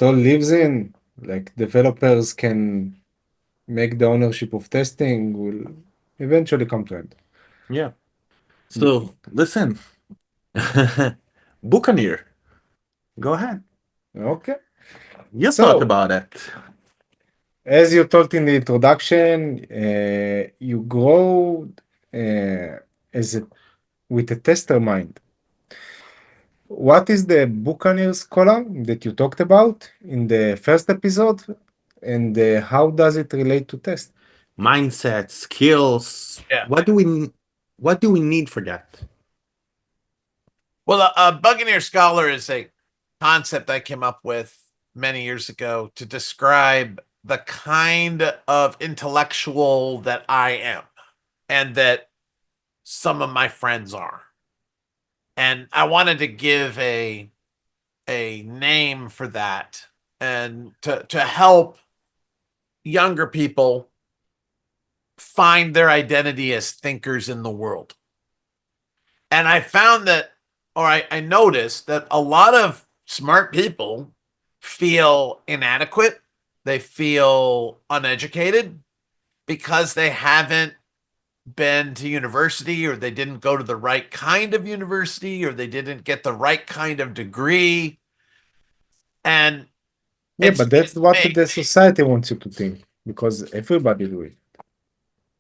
Speaker 1: all lives in, like developers can make the ownership of testing will eventually come to end.
Speaker 2: Yeah. So listen, Buccaneer, go ahead.
Speaker 1: Okay.
Speaker 2: You
Speaker 1: So-
Speaker 2: talk about it.
Speaker 1: As you told in the introduction, you grow with a tester mind. What is the Buccaneers column that you talked about in the first episode, and how does it relate to test?
Speaker 2: Mindset, skills.
Speaker 4: Yeah.
Speaker 2: What do we need for that?
Speaker 4: Well, a Buccaneer Scholar is a concept I came up with many years ago to describe the kind of intellectual that I am and that some of my friends are. And I wanted to give a name for that and to help younger people find their identity as thinkers in the world. And I found that, or I noticed that a lot of smart people feel inadequate. They feel uneducated because they haven't been to university, or they didn't go to the right kind of university, or they didn't get the right kind of degree. And
Speaker 1: Yeah,
Speaker 4: it's-
Speaker 1: but that's what
Speaker 4: me.
Speaker 1: the society wants you to think, because everybody do it.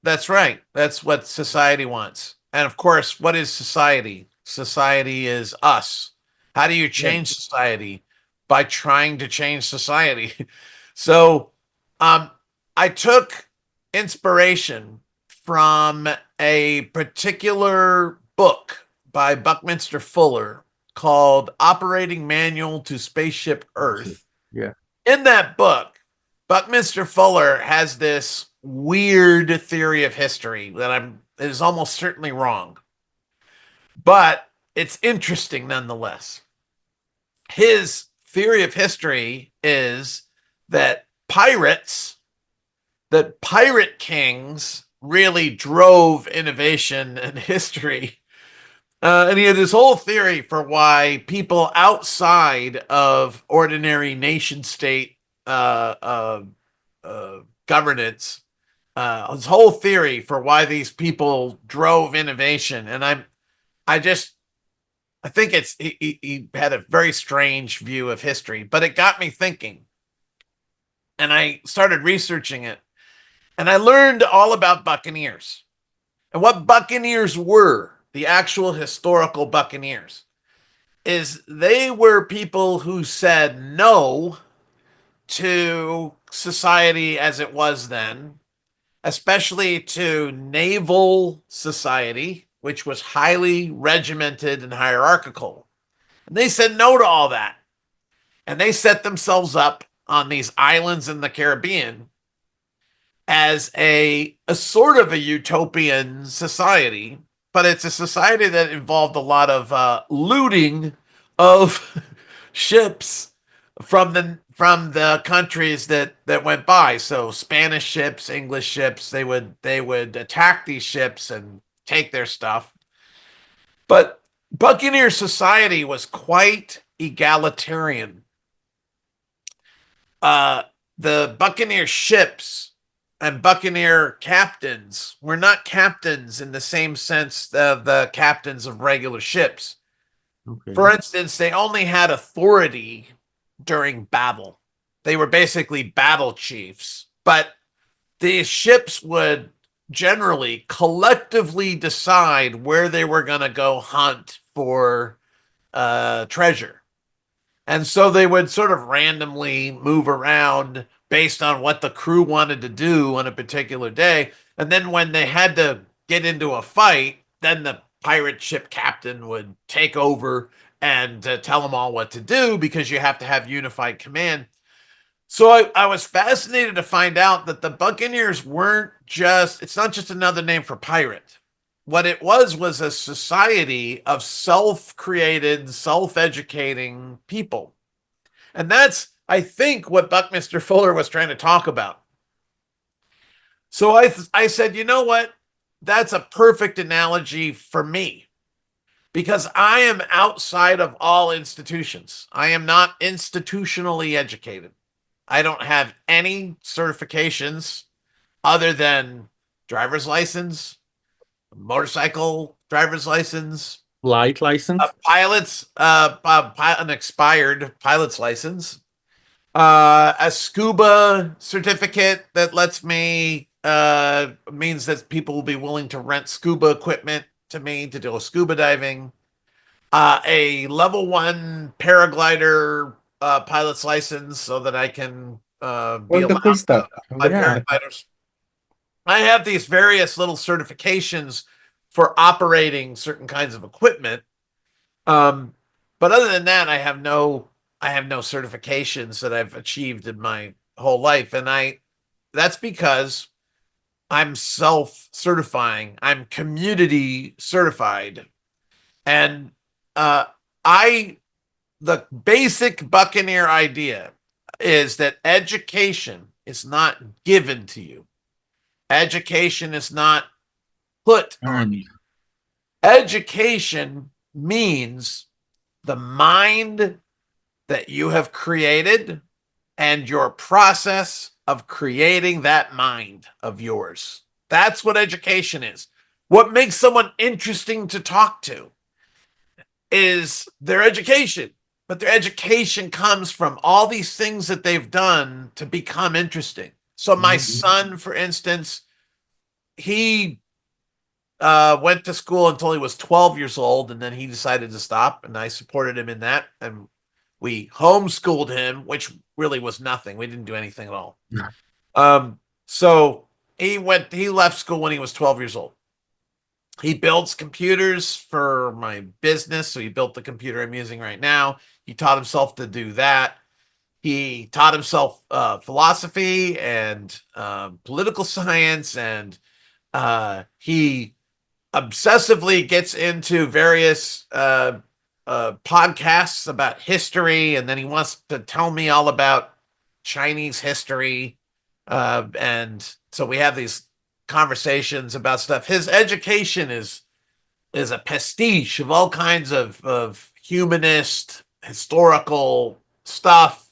Speaker 4: That's right. That's what society wants. And of course, what is society? Society is us. How do you change society? By trying to change society. So I took inspiration from a particular book by Buckminster Fuller called Operating Manual to Spaceship Earth.
Speaker 2: Yeah.
Speaker 4: In that book, Buckminster Fuller has this weird theory of history that is almost certainly wrong, but it's interesting nonetheless. His theory of history is that pirate kings really drove innovation and history. And he had this whole theory for why people outside of ordinary nation state governance, his whole theory for why these people drove innovation. And I think he had a very strange view of history, but it got me thinking. And I started researching it. And I learned all about buccaneers and what buccaneers were, the actual historical buccaneers, is they were people who said no to society as it was then, especially to naval society, which was highly regimented and hierarchical. And they said no to all that. And they set themselves up on these islands in the Caribbean as a sort of a utopian society, but it's a society that involved a lot of looting of ships from the countries that went by. So Spanish ships, English ships, they would attack these ships and take their stuff. But Buccaneer society was quite egalitarian. The Buccaneer ships and Buccaneer captains were not captains in the same sense of the captains of regular ships.
Speaker 2: Okay.
Speaker 4: For instance, they only had authority during battle. They were basically battle chiefs, but the ships would generally collectively decide where they were going to go hunt for treasure. And so they would sort of randomly move around based on what the crew wanted to do on a particular day. And then when they had to get into a fight, then the pirate ship captain would take over and tell them all what to do, because you have to have unified command. So I was fascinated to find out that the Buccaneers weren't just, it's not just another name for pirate. What it was a society of self-created, self-educating people. And that's, I think, what Buckminster Fuller was trying to talk about. So I said, you know what? That's a perfect analogy for me, because I am outside of all institutions. I am not institutionally educated. I don't have any certifications other than driver's license, motorcycle driver's license,
Speaker 2: Flight license.
Speaker 4: an expired pilot's license, a scuba certificate that lets me, means that people will be willing to rent scuba equipment to me to do scuba diving, a level 1 paraglider pilot's license so that I can be
Speaker 1: All the
Speaker 4: allowed
Speaker 1: cool
Speaker 4: to
Speaker 1: stuff.
Speaker 4: fly
Speaker 2: Yeah.
Speaker 4: paragliders. I have these various little certifications for operating certain kinds of equipment. But other than that, I have no certifications that I've achieved in my whole life. And that's because I'm self-certifying. I'm community certified. And the basic Buccaneer idea is that education is not given to you. Education is not put on you. Education means the mind that you have created and your process of creating that mind of yours. That's what education is. What makes someone interesting to talk to is their education. But their education comes from all these things that they've done to become interesting. So my son, for instance, he went to school until he was 12 years old, and then he decided to stop, and I supported him in that. And we homeschooled him, which really was nothing. We didn't do anything at all. So he left school when he was 12 years old. He builds computers for my business. So he built the computer I'm using right now. He taught himself to do that. He taught himself philosophy and political science, and he obsessively gets into various podcasts about history, and then he wants to tell me all about Chinese history. And so we have these conversations about stuff. His education is a pastiche of all kinds of humanist, historical stuff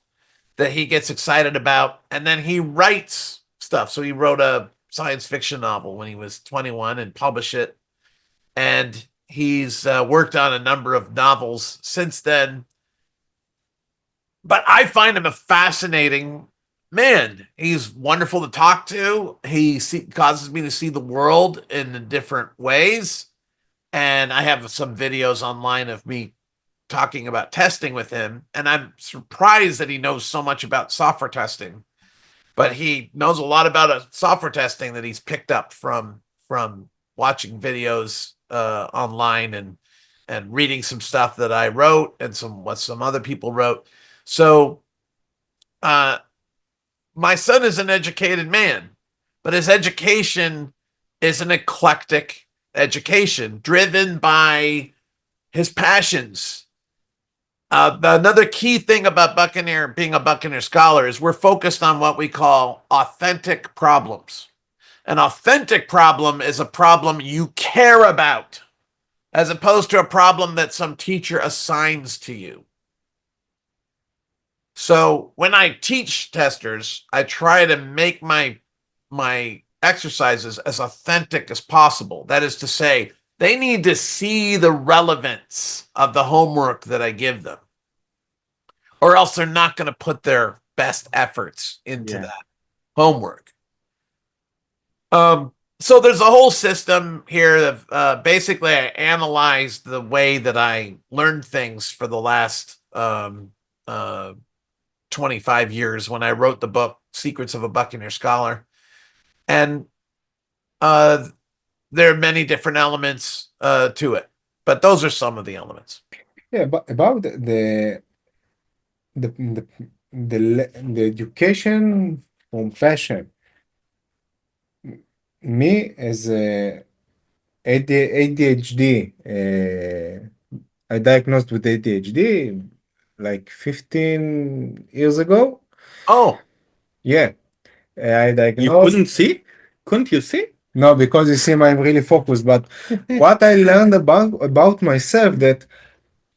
Speaker 4: that he gets excited about. And then he writes stuff. So he wrote a science fiction novel when he was 21 and published it. And he's worked on a number of novels since then. But I find him a fascinating man. He's wonderful to talk to. He causes me to see the world in different ways. And I have some videos online of me talking about testing with him. And I'm surprised that he knows so much about software testing. But he knows a lot about software testing that he's picked up from watching videos online and reading some stuff that I wrote and what some other people wrote. So my son is an educated man, but his education is an eclectic education driven by his passions. Another key thing about being a Buccaneer scholar is we're focused on what we call authentic problems. An authentic problem is a problem you care about, as opposed to a problem that some teacher assigns to you. So when I teach testers, I try to make my exercises as authentic as possible. That is to say, they need to see the relevance of the homework that I give them, or else they're not going to put their best efforts into that homework. So there's a whole system here of basically I analyzed the way that I learned things for the last 25 years when I wrote the book Secrets of a Buccaneer Scholar. And there are many different elements to it, but those are some of the elements.
Speaker 1: Yeah, but about the education from passion. Me as a ADHD, I diagnosed with ADHD like 15 years ago.
Speaker 4: Oh,
Speaker 1: Yeah, I
Speaker 2: You
Speaker 1: diagnosed.
Speaker 2: couldn't see? Couldn't you see?
Speaker 1: No, because you see, I'm really focused. But what I learned about myself, that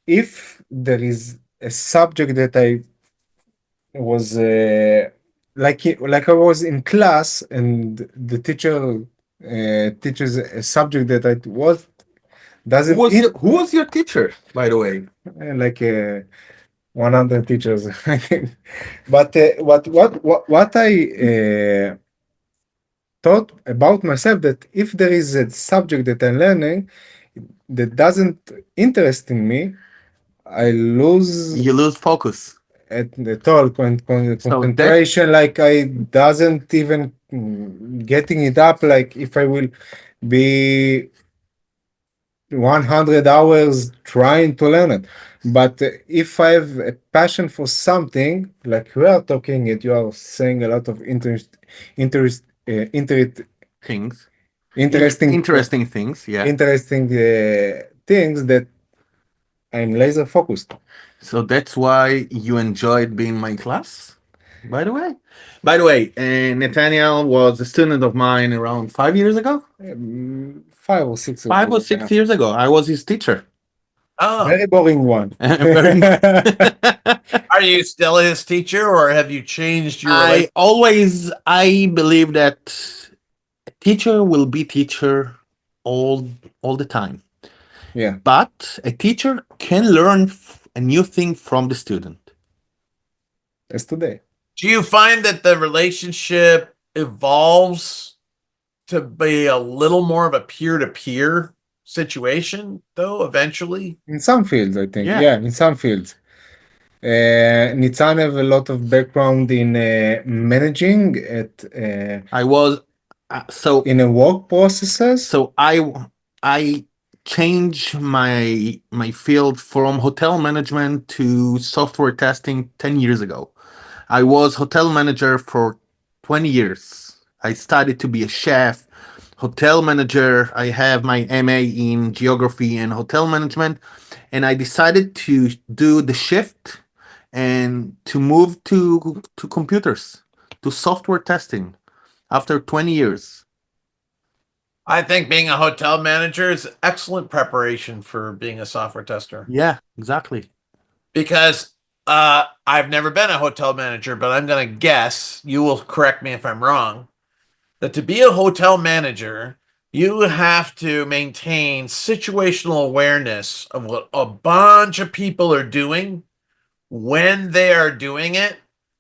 Speaker 1: if there is a subject that I was like I was in class and the teacher teaches a subject that I was doesn't
Speaker 2: Who was your teacher, by the way?
Speaker 1: like 100 teachers, I think. But what I thought about myself, that if there is a subject that I'm learning that doesn't interest in me, I lose
Speaker 2: You lose focus.
Speaker 1: at all concentration. Like I doesn't even getting it up. Like if I will be 100 hours trying to learn it, but if I have a passion for something, like we are talking it, you are saying a lot of interesting
Speaker 2: Things.
Speaker 1: interesting
Speaker 2: Interesting things, yeah.
Speaker 1: interesting things, that I'm laser focused.
Speaker 2: So that's why you enjoyed being in my class, by the way. By the way, Nathaniel was a student of mine around 5 years ago.
Speaker 1: 5 or 6
Speaker 2: 5 or 6 years ago. I was his teacher.
Speaker 4: oh.
Speaker 1: Very boring one.
Speaker 2: Very-
Speaker 4: Are you still his teacher, or have you changed your
Speaker 2: I believe that a teacher will be teacher all the time.
Speaker 1: Yeah.
Speaker 2: But a teacher can learn a new thing from the student.
Speaker 1: As today.
Speaker 4: Do you find that the relationship evolves to be a little more of a peer-to-peer situation, though, eventually?
Speaker 1: In some fields, I think.
Speaker 2: Yeah.
Speaker 1: Yeah, in some fields. ניצן have a lot of background in managing at
Speaker 2: I was so
Speaker 1: in a work processes.
Speaker 2: so I changed my field from hotel management to software testing 10 years ago. I was hotel manager for 20 years. I studied to be a chef, hotel manager. I have my MA in geography and hotel management, and I decided to do the shift and to move to computers, to software testing after 20 years.
Speaker 4: I think being a hotel manager is excellent preparation for being a software tester.
Speaker 2: Yeah, exactly.
Speaker 4: Because I've never been a hotel manager, but I'm going to guess, you will correct me if I'm wrong, that to be a hotel manager, you have to maintain situational awareness of what a bunch of people are doing, when they are doing it,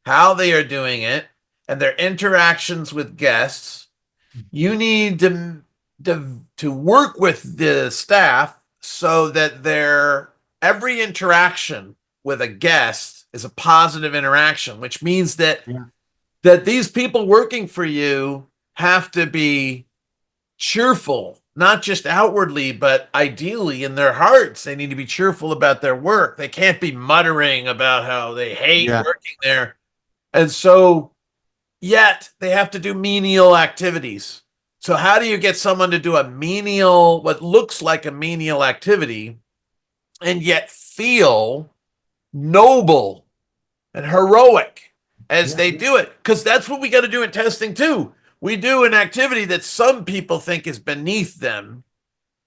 Speaker 4: how they are doing it, and their interactions with guests. You need to work with the staff so that every interaction with a guest is a positive interaction, which means that these people working for you have to be cheerful, not just outwardly, but ideally in their hearts. They need to be cheerful about their work. They can't be muttering about how they hate working there. And so, yet they have to do menial activities. So how do you get someone to do what looks like a menial activity, and yet feel noble and heroic as they do it, because that's what we got to do in testing too. We do an activity that some people think is beneath them.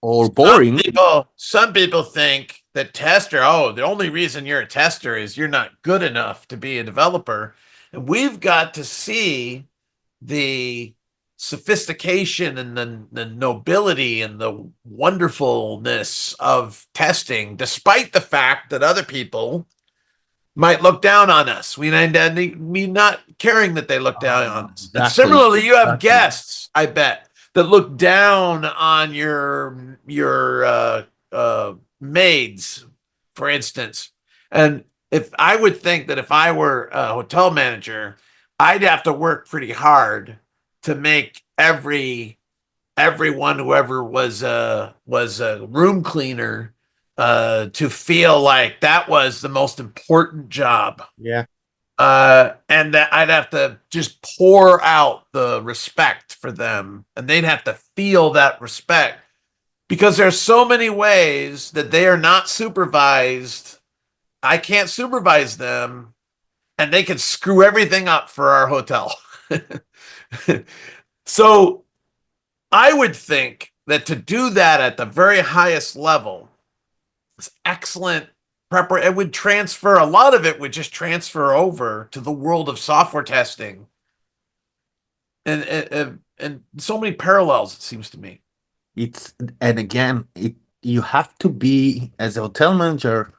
Speaker 2: Or boring.
Speaker 4: Some people think that tester, the only reason you're a tester is you're not good enough to be a developer. And we've got to see the sophistication and the nobility and the wonderfulness of testing, despite the fact that other people might look down on us. We not caring that they look down on us.
Speaker 2: Exactly.
Speaker 4: And similarly, you have guests, I bet, that look down on your maids, for instance. And if I would think that if I were a hotel manager, I'd have to work pretty hard to make everyone, whoever was a room cleaner, to feel like that was the most important job.
Speaker 2: Yeah.
Speaker 4: And that I'd have to just pour out the respect for them, and they'd have to feel that respect, because there's so many ways that they are not supervised. I can't supervise them, and they can screw everything up for our hotel. So I would think that to do that at the very highest level is excellent preparation. It would transfer, a lot of it would just transfer over to the world of software testing. And so many parallels, it seems to me.
Speaker 2: You have to be, as a hotel manager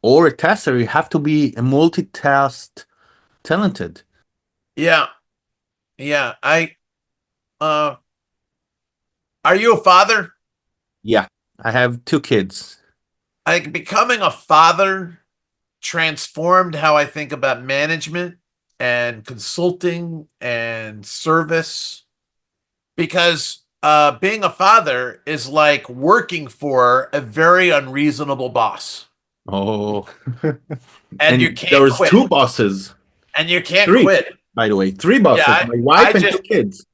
Speaker 2: or a tester, you have to be a multitask talented.
Speaker 4: Yeah. Are you a father?
Speaker 2: Yeah, I have 2 kids.
Speaker 4: Like, becoming a father transformed how I think about management and consulting and service, because being a father is like working for a very unreasonable boss.
Speaker 2: Oh,
Speaker 4: and you can't
Speaker 2: there was
Speaker 4: quit.
Speaker 2: 2 bosses.
Speaker 4: And you can't
Speaker 2: 3,
Speaker 4: quit.
Speaker 2: by the way, 3 bosses.
Speaker 4: Yeah,
Speaker 2: my wife and
Speaker 4: just-
Speaker 2: 2 kids.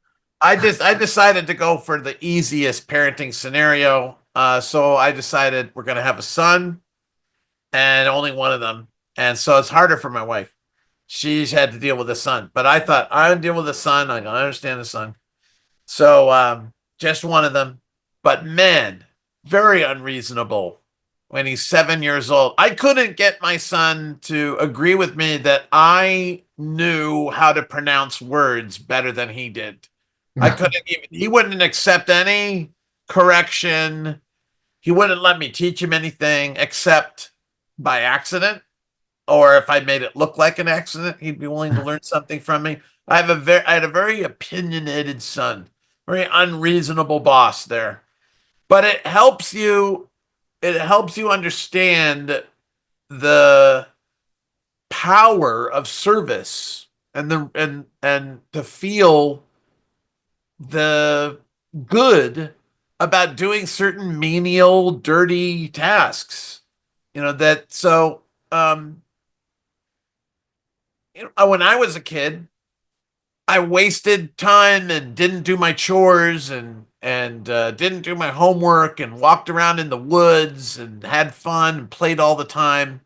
Speaker 4: I decided to go for the easiest parenting scenario. So I decided we're going to have a son, and only one of them. And so it's harder for my wife. She's had to deal with the son. But I thought, I would deal with the son. I understand the son. So just one of them. But man, very unreasonable when he's 7 years old. I couldn't get my son to agree with me that I knew how to pronounce words better than he did. I couldn't even, he wouldn't accept any correction. He wouldn't let me teach him anything except by accident, or if I made it look like an accident, he'd be willing to learn something from me. I had a very opinionated son, very unreasonable boss there. But it helps you understand the power of service and to feel the good about doing certain menial, dirty tasks. When I was a kid, I wasted time and didn't do my chores and didn't do my homework and walked around in the woods and had fun and played all the time.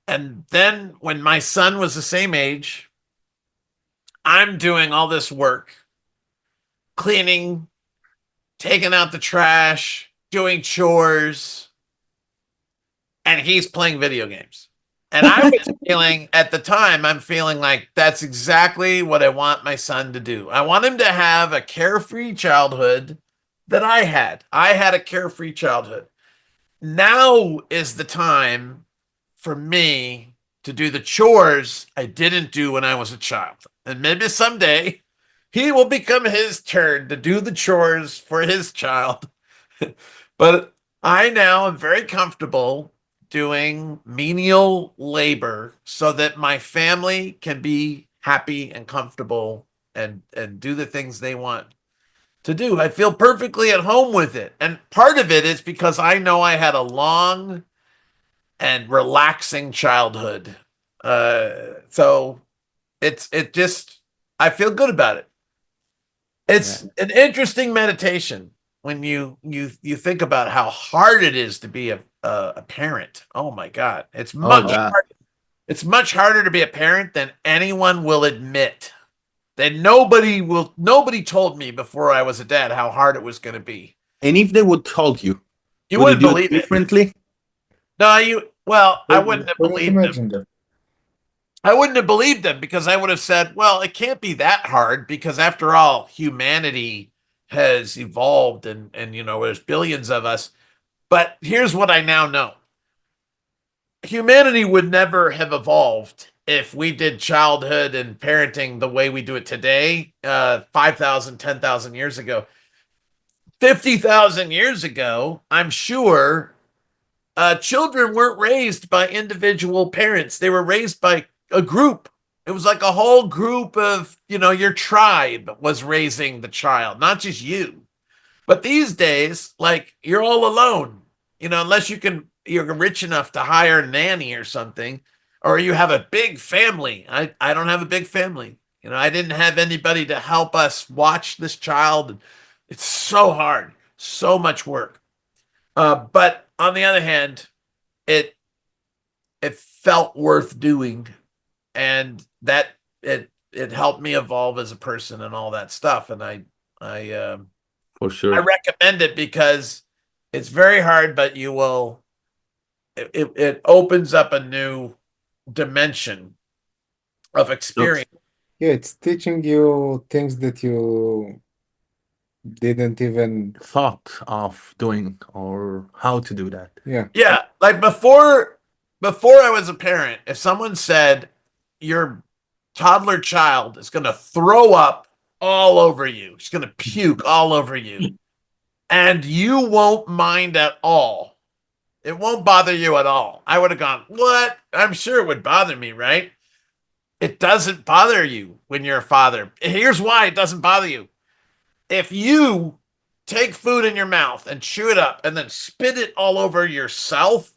Speaker 4: And then when my son was the same age, I'm doing all this work, cleaning, taking out the trash, doing chores, and he's playing video games. And I was feeling, at the time, I'm feeling like that's exactly what I want my son to do. I want him to have a carefree childhood that I had. I had a carefree childhood. Now is the time for me to do the chores I didn't do when I was a child. And maybe someday he will become his turn to do the chores for his child. But I now am very comfortable doing menial labor so that my family can be happy and comfortable and do the things they want to do. I feel perfectly at home with it. And part of it is because I know I had a long and relaxing childhood. So I feel good about it. It's an interesting meditation when you think about how hard it is to be a parent. Oh my God, it's much
Speaker 2: yeah.
Speaker 4: harder. It's much harder to be a parent than anyone will admit. That nobody told me before I was a dad how hard it was going to be.
Speaker 2: And if they would told you,
Speaker 4: You
Speaker 2: would
Speaker 4: wouldn't
Speaker 2: you do
Speaker 4: believe
Speaker 2: it
Speaker 4: it.
Speaker 2: differently?
Speaker 4: No, I wouldn't have
Speaker 1: Couldn't
Speaker 4: believed them.
Speaker 1: imagine that.
Speaker 4: I wouldn't have believed them because I would have said, well, it can't be that hard because after all, humanity has evolved and there's billions of us. But here's what I now know. Humanity would never have evolved if we did childhood and parenting the way we do it today, 5,000, 10,000 years ago. 50,000 years ago, I'm sure children weren't raised by individual parents. They were raised by a group. It was like a whole group of, your tribe was raising the child, not just you. But these days, like, you're all alone, unless you're rich enough to hire a nanny or something, or you have a big family. I don't have a big family. I didn't have anybody to help us watch this child. It's so hard, so much work. But on the other hand, it felt worth doing, and that it helped me evolve as a person and all that stuff. And I
Speaker 2: For sure.
Speaker 4: I recommend it because it's very hard, but you will. It opens up a new dimension of experience.
Speaker 1: Yeah, it's teaching you things that you didn't even.
Speaker 2: Thought of doing or how to do that.
Speaker 1: Yeah.
Speaker 4: Yeah, like before I was a parent, if someone said your toddler child is going to throw up all over you, she's going to puke all over you, and you won't mind at all. It won't bother you at all. I would have gone, what? I'm sure it would bother me, right? It doesn't bother you when you're a father. Here's why it doesn't bother you. If you take food in your mouth and chew it up and then spit it all over yourself,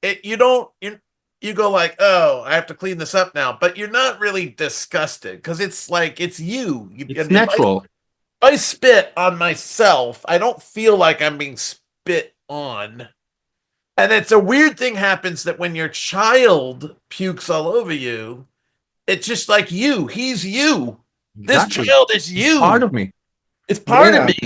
Speaker 4: you go like, oh, I have to clean this up now. But you're not really disgusted because it's like, it's you.
Speaker 2: It's natural.
Speaker 4: If I spit on myself, I don't feel like I'm being spit on. And it's a weird thing happens that when your child pukes all over you, it's just like you. He's you.
Speaker 2: Exactly.
Speaker 4: This child is you.
Speaker 2: Part of me.
Speaker 4: It's part
Speaker 1: Yeah.
Speaker 4: of me.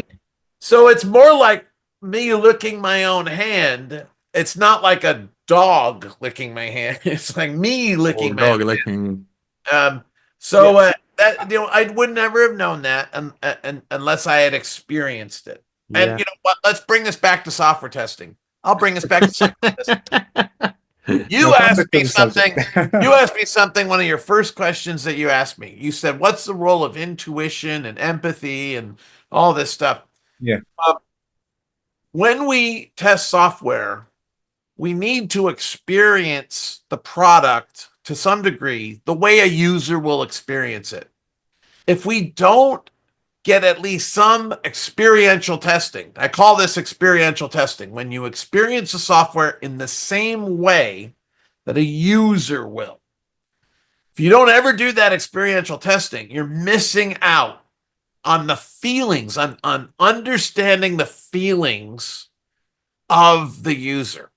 Speaker 4: So it's more like me licking my own hand. It's not like a dog licking my hand. It's like me licking
Speaker 2: Or
Speaker 4: my
Speaker 2: dog
Speaker 4: hand.
Speaker 2: licking.
Speaker 4: That I would never have known that unless I had experienced it. And
Speaker 2: Yeah.
Speaker 4: you know what? Let's bring this back to software testing. I'll bring this back to software testing. You
Speaker 1: No,
Speaker 4: asked
Speaker 1: back to
Speaker 4: me
Speaker 1: the
Speaker 4: something.
Speaker 1: subject.
Speaker 4: You asked me something. One of your first questions that you asked me. You said, "What's the role of intuition and empathy and all this stuff?"
Speaker 1: Yeah.
Speaker 4: When we test software, we need to experience the product to some degree the way a user will experience it. If we don't get at least some experiential testing, I call this experiential testing, when you experience the software in the same way that a user will. If you don't ever do that experiential testing, you're missing out on the feelings, on understanding the feelings of the user.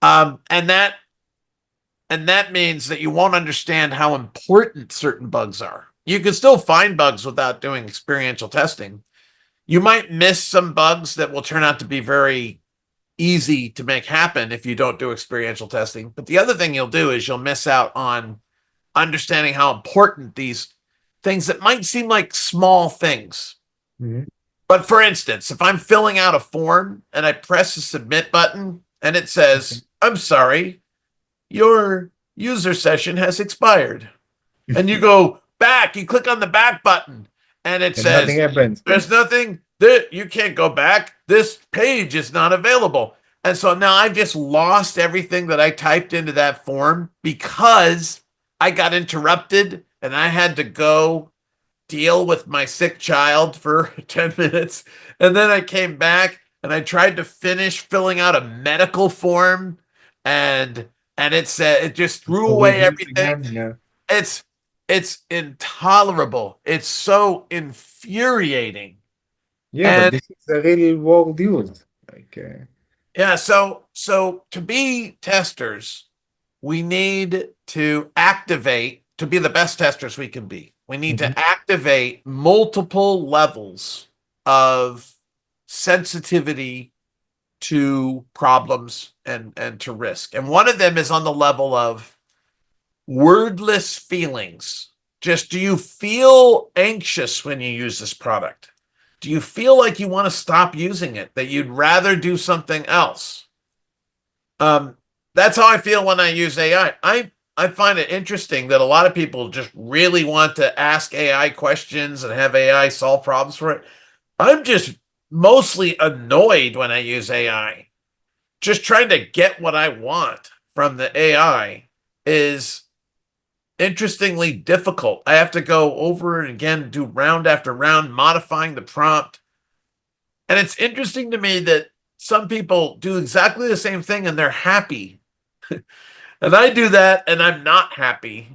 Speaker 4: And that means that you won't understand how important certain bugs are. You can still find bugs without doing experiential testing. You might miss some bugs that will turn out to be very easy to make happen if you don't do experiential testing. But the other thing you'll do is you'll miss out on understanding how important these things that might seem like small things.
Speaker 1: Mhm.
Speaker 4: But for instance, if I'm filling out a form and I press the submit button and it says, I'm sorry, your user session has expired. And you go back, you click on the back button and it
Speaker 1: And nothing
Speaker 4: says,
Speaker 1: happens.
Speaker 4: there's nothing that you can't go back. This page is not available. And so now I've just lost everything that I typed into that form because I got interrupted and I had to go deal with my sick child for 10 minutes. And then I came back and I tried to finish filling out a medical form and it said, it just threw away everything.
Speaker 1: Yeah.
Speaker 4: It's intolerable. It's so infuriating
Speaker 1: Yeah, but
Speaker 4: And
Speaker 1: this is a real world use. Like,
Speaker 4: yeah, so to be testers, we need to activate, to be the best testers we can be. We need to activate multiple levels of sensitivity to problems and to risk. And one of them is on the level of wordless feelings. Just, do you feel anxious when you use this product? Do you feel like you want to stop using it, that you'd rather do something else? That's how I feel when I use AI. I find it interesting that a lot of people just really want to ask AI questions and have AI solve problems for it. I'm just mostly annoyed when I use AI. Just trying to get what I want from the AI is interestingly difficult. I have to go over and again, do round after round, modifying the prompt. And it's interesting to me that some people do exactly the same thing and they're happy. And I do that and I'm not happy.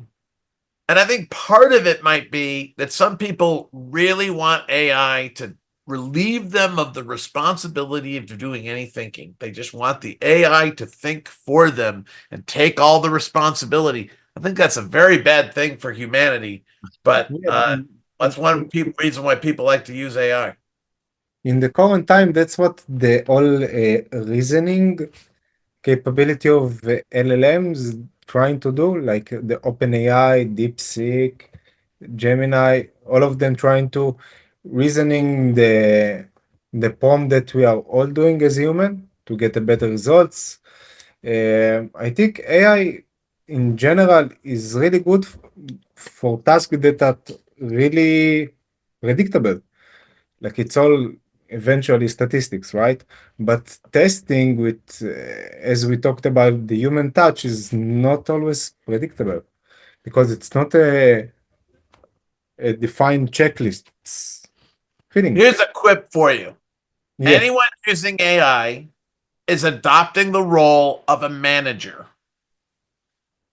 Speaker 4: And I think part of it might be that some people really want AI to relieve them of the responsibility of doing any thinking. They just want the AI to think for them and take all the responsibility. I think that's a very bad thing for humanity, but
Speaker 1: yeah,
Speaker 4: that's one reason why people like to use AI.
Speaker 1: in the current time, that's what the all reasoning capability of LLMs trying to do, like the OpenAI, DeepSeek, Gemini, all of them trying to reasoning the prompt that we are all doing as human to get a better results. I think AI in general is really good for tasks that are really predictable. Like it's all eventually statistics, right? But testing with, as we talked about, the human touch is not always predictable because it's not a defined checklist. It's feelings.
Speaker 4: Here's a quip for you.
Speaker 1: Yeah.
Speaker 4: Anyone using AI is adopting the role of a manager.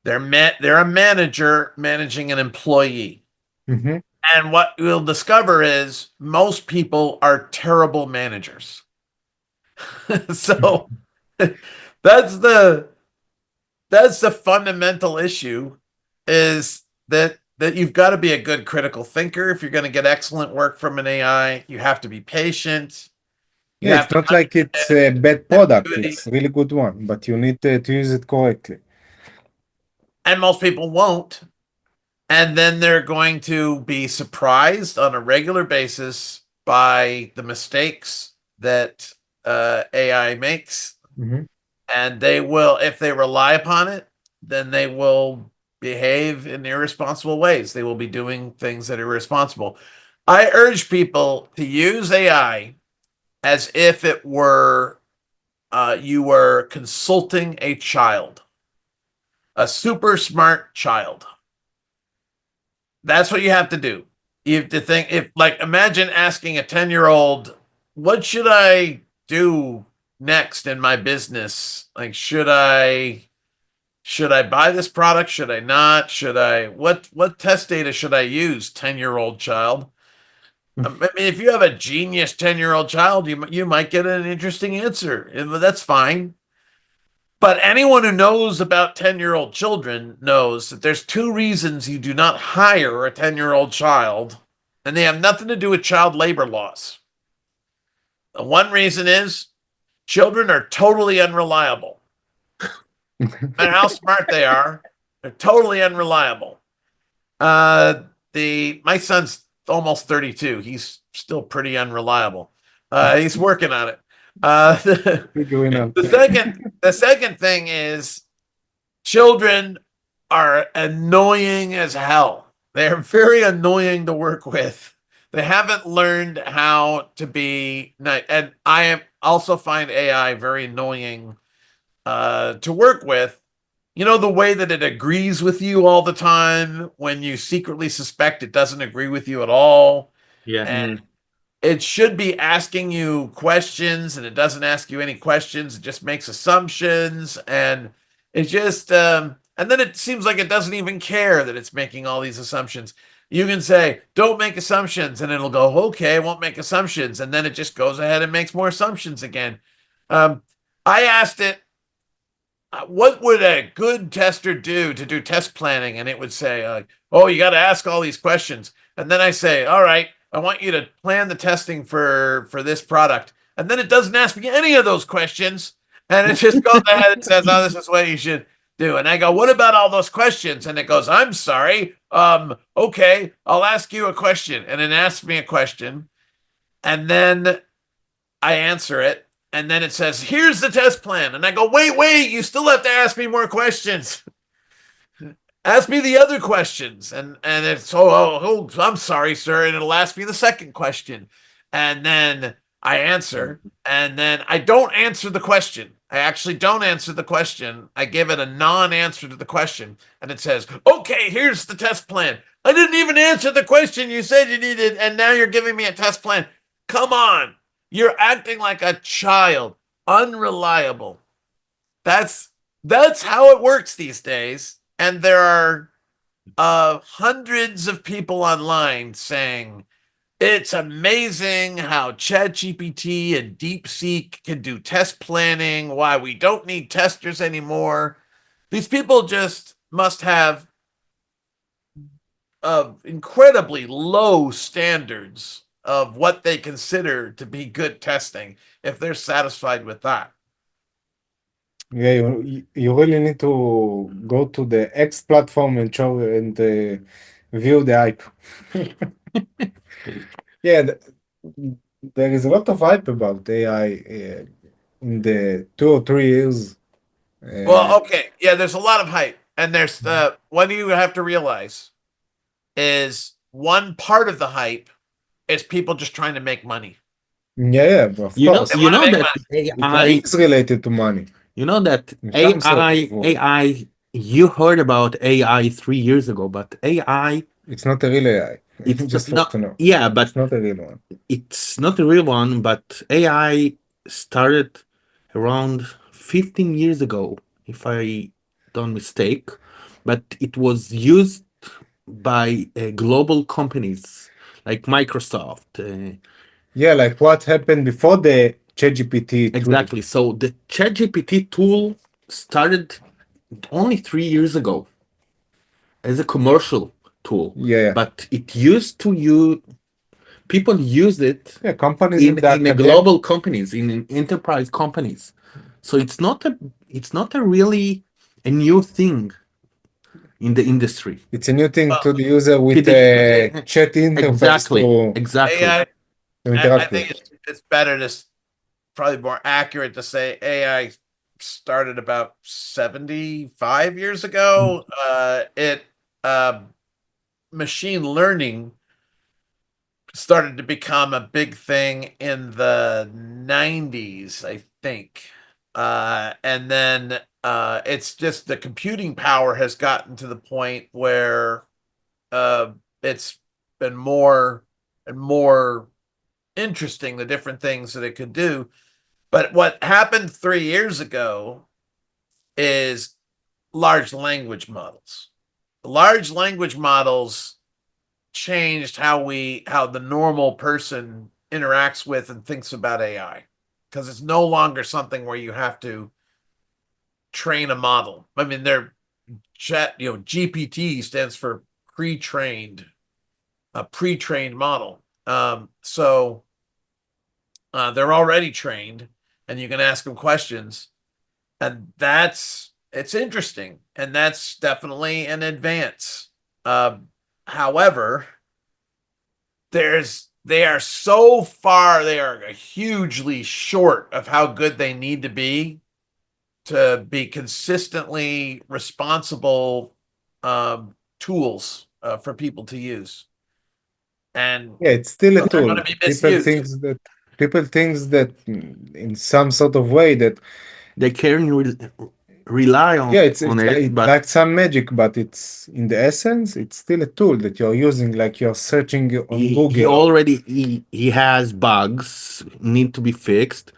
Speaker 4: They're a manager managing an employee.
Speaker 1: Mhm.
Speaker 4: And what you'll discover is most people are terrible managers. So that's the fundamental issue, is that you've got to be a good critical thinker if you're going to get excellent work from an AI. You have to be patient. You
Speaker 1: Yeah,
Speaker 4: have
Speaker 1: it's
Speaker 4: to
Speaker 1: not like it's a bad product.
Speaker 4: understand
Speaker 1: It's a really good one, but you need to use it correctly.
Speaker 4: and most people won't. And then they're going to be surprised on a regular basis by the mistakes that AI makes.
Speaker 1: Mhm.
Speaker 4: And they will, if they rely upon it, then they will behave in irresponsible ways. They will be doing things that are irresponsible. I urge people to use AI as if it were you were consulting a child, a super smart child. That's what you have to do. You have to think, if, like, imagine asking a 10-year-old, what should I do next in my business? Like, should I buy this product? Should I not? What test data should I use? 10-year-old child. I mean, if you have a genius 10-year-old child, you might get an interesting answer. That's fine. But anyone who knows about 10-year-old children knows that there's two reasons you do not hire a 10-year-old child, and they have nothing to do with child labor laws. The one reason is children are totally unreliable. No matter how smart they are, they're totally unreliable. My son's almost 32. He's still pretty unreliable. He's working on it.
Speaker 1: Figuring out.
Speaker 4: The second thing is children are annoying as hell. They're very annoying to work with. They haven't learned how to be nice. And I also find AI very annoying to work with. You know, the way that it agrees with you all the time when you secretly suspect it doesn't agree with you at all.
Speaker 2: Yeah.
Speaker 4: And it should be asking you questions, and it doesn't ask you any questions. It just makes assumptions, and it just and then it seems like it doesn't even care that it's making all these assumptions. you can say, don't make assumptions, and it'll go, okay, I won't make assumptions. And then it just goes ahead and makes more assumptions again. I asked it, what would a good tester do to do test planning? And it would say, oh, you got to ask all these questions. And then I say, all right, I want you to plan the testing for this product. And then it doesn't ask me any of those questions. And it just goes ahead and says, oh, this is what you should do. And I go, what about all those questions? And it goes, I'm sorry. Okay, I'll ask you a question. And it asks me a question. And then I answer it. And then it says, here's the test plan. And I go, wait, you still have to ask me more questions. Ask me the other questions. And it's, oh, I'm sorry, sir. And it'll ask me the second question. And then I answer. And then I don't answer the question. I actually don't answer the question. I give it a non-answer to the question. And it says, okay, here's the test plan. I didn't even answer the question you said you needed. And now you're giving me a test plan. Come on. You're acting like a child. Unreliable. That's how it works these days. And there are hundreds of people online saying, it's amazing how ChatGPT and DeepSeek can do test planning, why we don't need testers anymore. These people just must have incredibly low standards of what they consider to be good testing if they're satisfied with that.
Speaker 1: Yeah, you really need to go to the X platform and view the hype. Yeah, there is a lot of hype about AI in the 2 or 3 years.
Speaker 4: Well, okay. Yeah, there's a lot of hype. And there's what you have to realize is one part of the hype is people just trying to make money.
Speaker 1: Yeah, of course.
Speaker 2: You know
Speaker 4: make
Speaker 2: that
Speaker 1: It
Speaker 2: AI,
Speaker 1: is related to money.
Speaker 2: you know that
Speaker 1: In terms of-
Speaker 2: AI, you heard about AI 3 years ago, but AI,
Speaker 1: It's not a real AI.
Speaker 2: it's
Speaker 1: Just
Speaker 2: not,
Speaker 1: to know.
Speaker 2: yeah, but
Speaker 1: It's not a real one.
Speaker 2: it's not a real one, but AI started around 15 years ago, if I don't mistake, but it was used by global companies like Microsoft.
Speaker 1: Yeah, like what happened before the ChatGPT tool.
Speaker 2: Exactly. So the ChatGPT tool started only 3 years ago as a commercial tool.
Speaker 1: Yeah.
Speaker 2: But it used to use, people used it
Speaker 1: Yeah, companies
Speaker 2: in
Speaker 1: the
Speaker 2: a global companies, in enterprise companies. So it's not a really a new thing in the industry.
Speaker 1: It's a new thing to the user with
Speaker 2: To the-
Speaker 1: a chat interface
Speaker 2: Exactly.
Speaker 1: to
Speaker 2: Exactly.
Speaker 4: AI,
Speaker 1: interact
Speaker 4: I think
Speaker 1: with.
Speaker 4: it's better to probably more accurate to say AI started about 75 years ago. Machine learning started to become a big thing in the 90s, I think. And then it's just the computing power has gotten to the point where it's been more and more interesting, the different things that it could do. But what happened 3 years ago is large language models. Large language models changed how the normal person interacts with and thinks about AI, because it's no longer something where you have to train a model. I mean, GPT stands for a pre-trained model. So they're already trained, and you can ask them questions, and it's interesting, and that's definitely an advance. However, they are hugely short of how good they need to be consistently responsible tools for people to use. And
Speaker 1: Yeah, it's still a
Speaker 4: they're
Speaker 1: tool.
Speaker 4: gonna be
Speaker 1: People thinks that in some sort of way that
Speaker 2: They can rely on,
Speaker 1: it's
Speaker 2: but
Speaker 1: like some magic, but it's in the essence, it's still a tool that you're using, like you're searching on Google.
Speaker 2: he already he has bugs need to be fixed.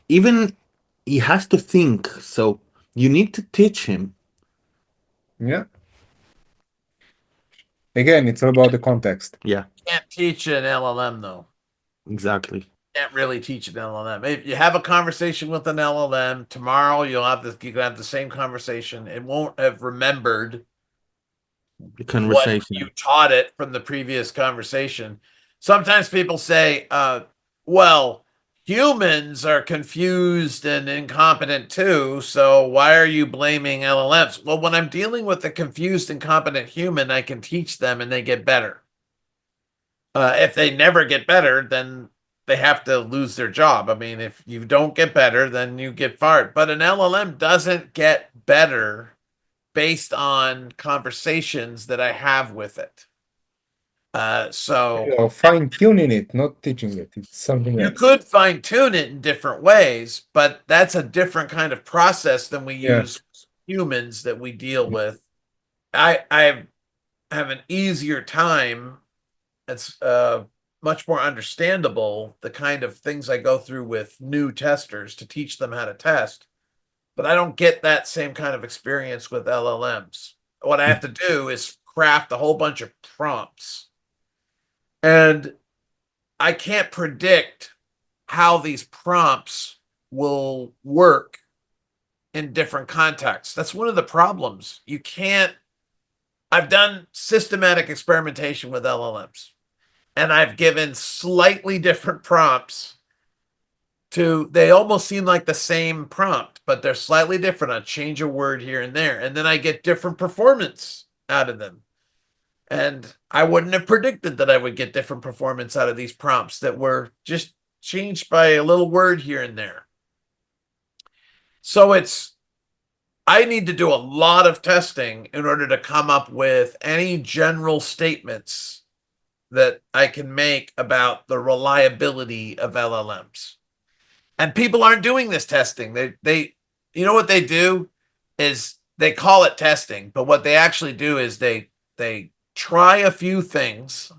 Speaker 2: Even he has to think, so you need to teach him.
Speaker 1: Yeah. Again, it's all about the context.
Speaker 2: Yeah,
Speaker 4: Can't teach an LLM though.
Speaker 2: exactly.
Speaker 4: Can't really teach an LLM. If you have a conversation with an LLM tomorrow, you can have the same conversation. It won't have remembered
Speaker 2: The
Speaker 4: what
Speaker 2: conversation.
Speaker 4: you taught it from the previous conversation. Sometimes people say, well, humans are confused and incompetent too, so why are you blaming LLMs? Well, when I'm dealing with a confused, incompetent human, I can teach them and they get better. If they never get better, then they have to lose their job. I mean, if you don't get better, then you get fired. But an LLM doesn't get better based on conversations that I have with it. So
Speaker 1: You're fine-tuning it, not teaching it. It's something
Speaker 4: you
Speaker 1: else.
Speaker 4: could fine tune it in different ways, but that's a different kind of process than we
Speaker 1: Yeah.
Speaker 4: use humans that we deal with. I have an easier time. It's much more understandable, the kind of things I go through with new testers to teach them how to test. But I don't get that same kind of experience with LLMs. What I have to do is craft a whole bunch of prompts. And I can't predict how these prompts will work in different contexts. That's one of the problems. You can't. I've done systematic experimentation with LLMs, and I've given slightly different prompts they almost seem like the same prompt, but they're slightly different. I change a word here and there, and then I get different performance out of them. And I wouldn't have predicted that I would get different performance out of these prompts that were just changed by a little word here and there. So I need to do a lot of testing in order to come up with any general statements that I can make about the reliability of LLMs. And people aren't doing this testing. They you know what they do is they call it testing, but what they actually do is they try a few things.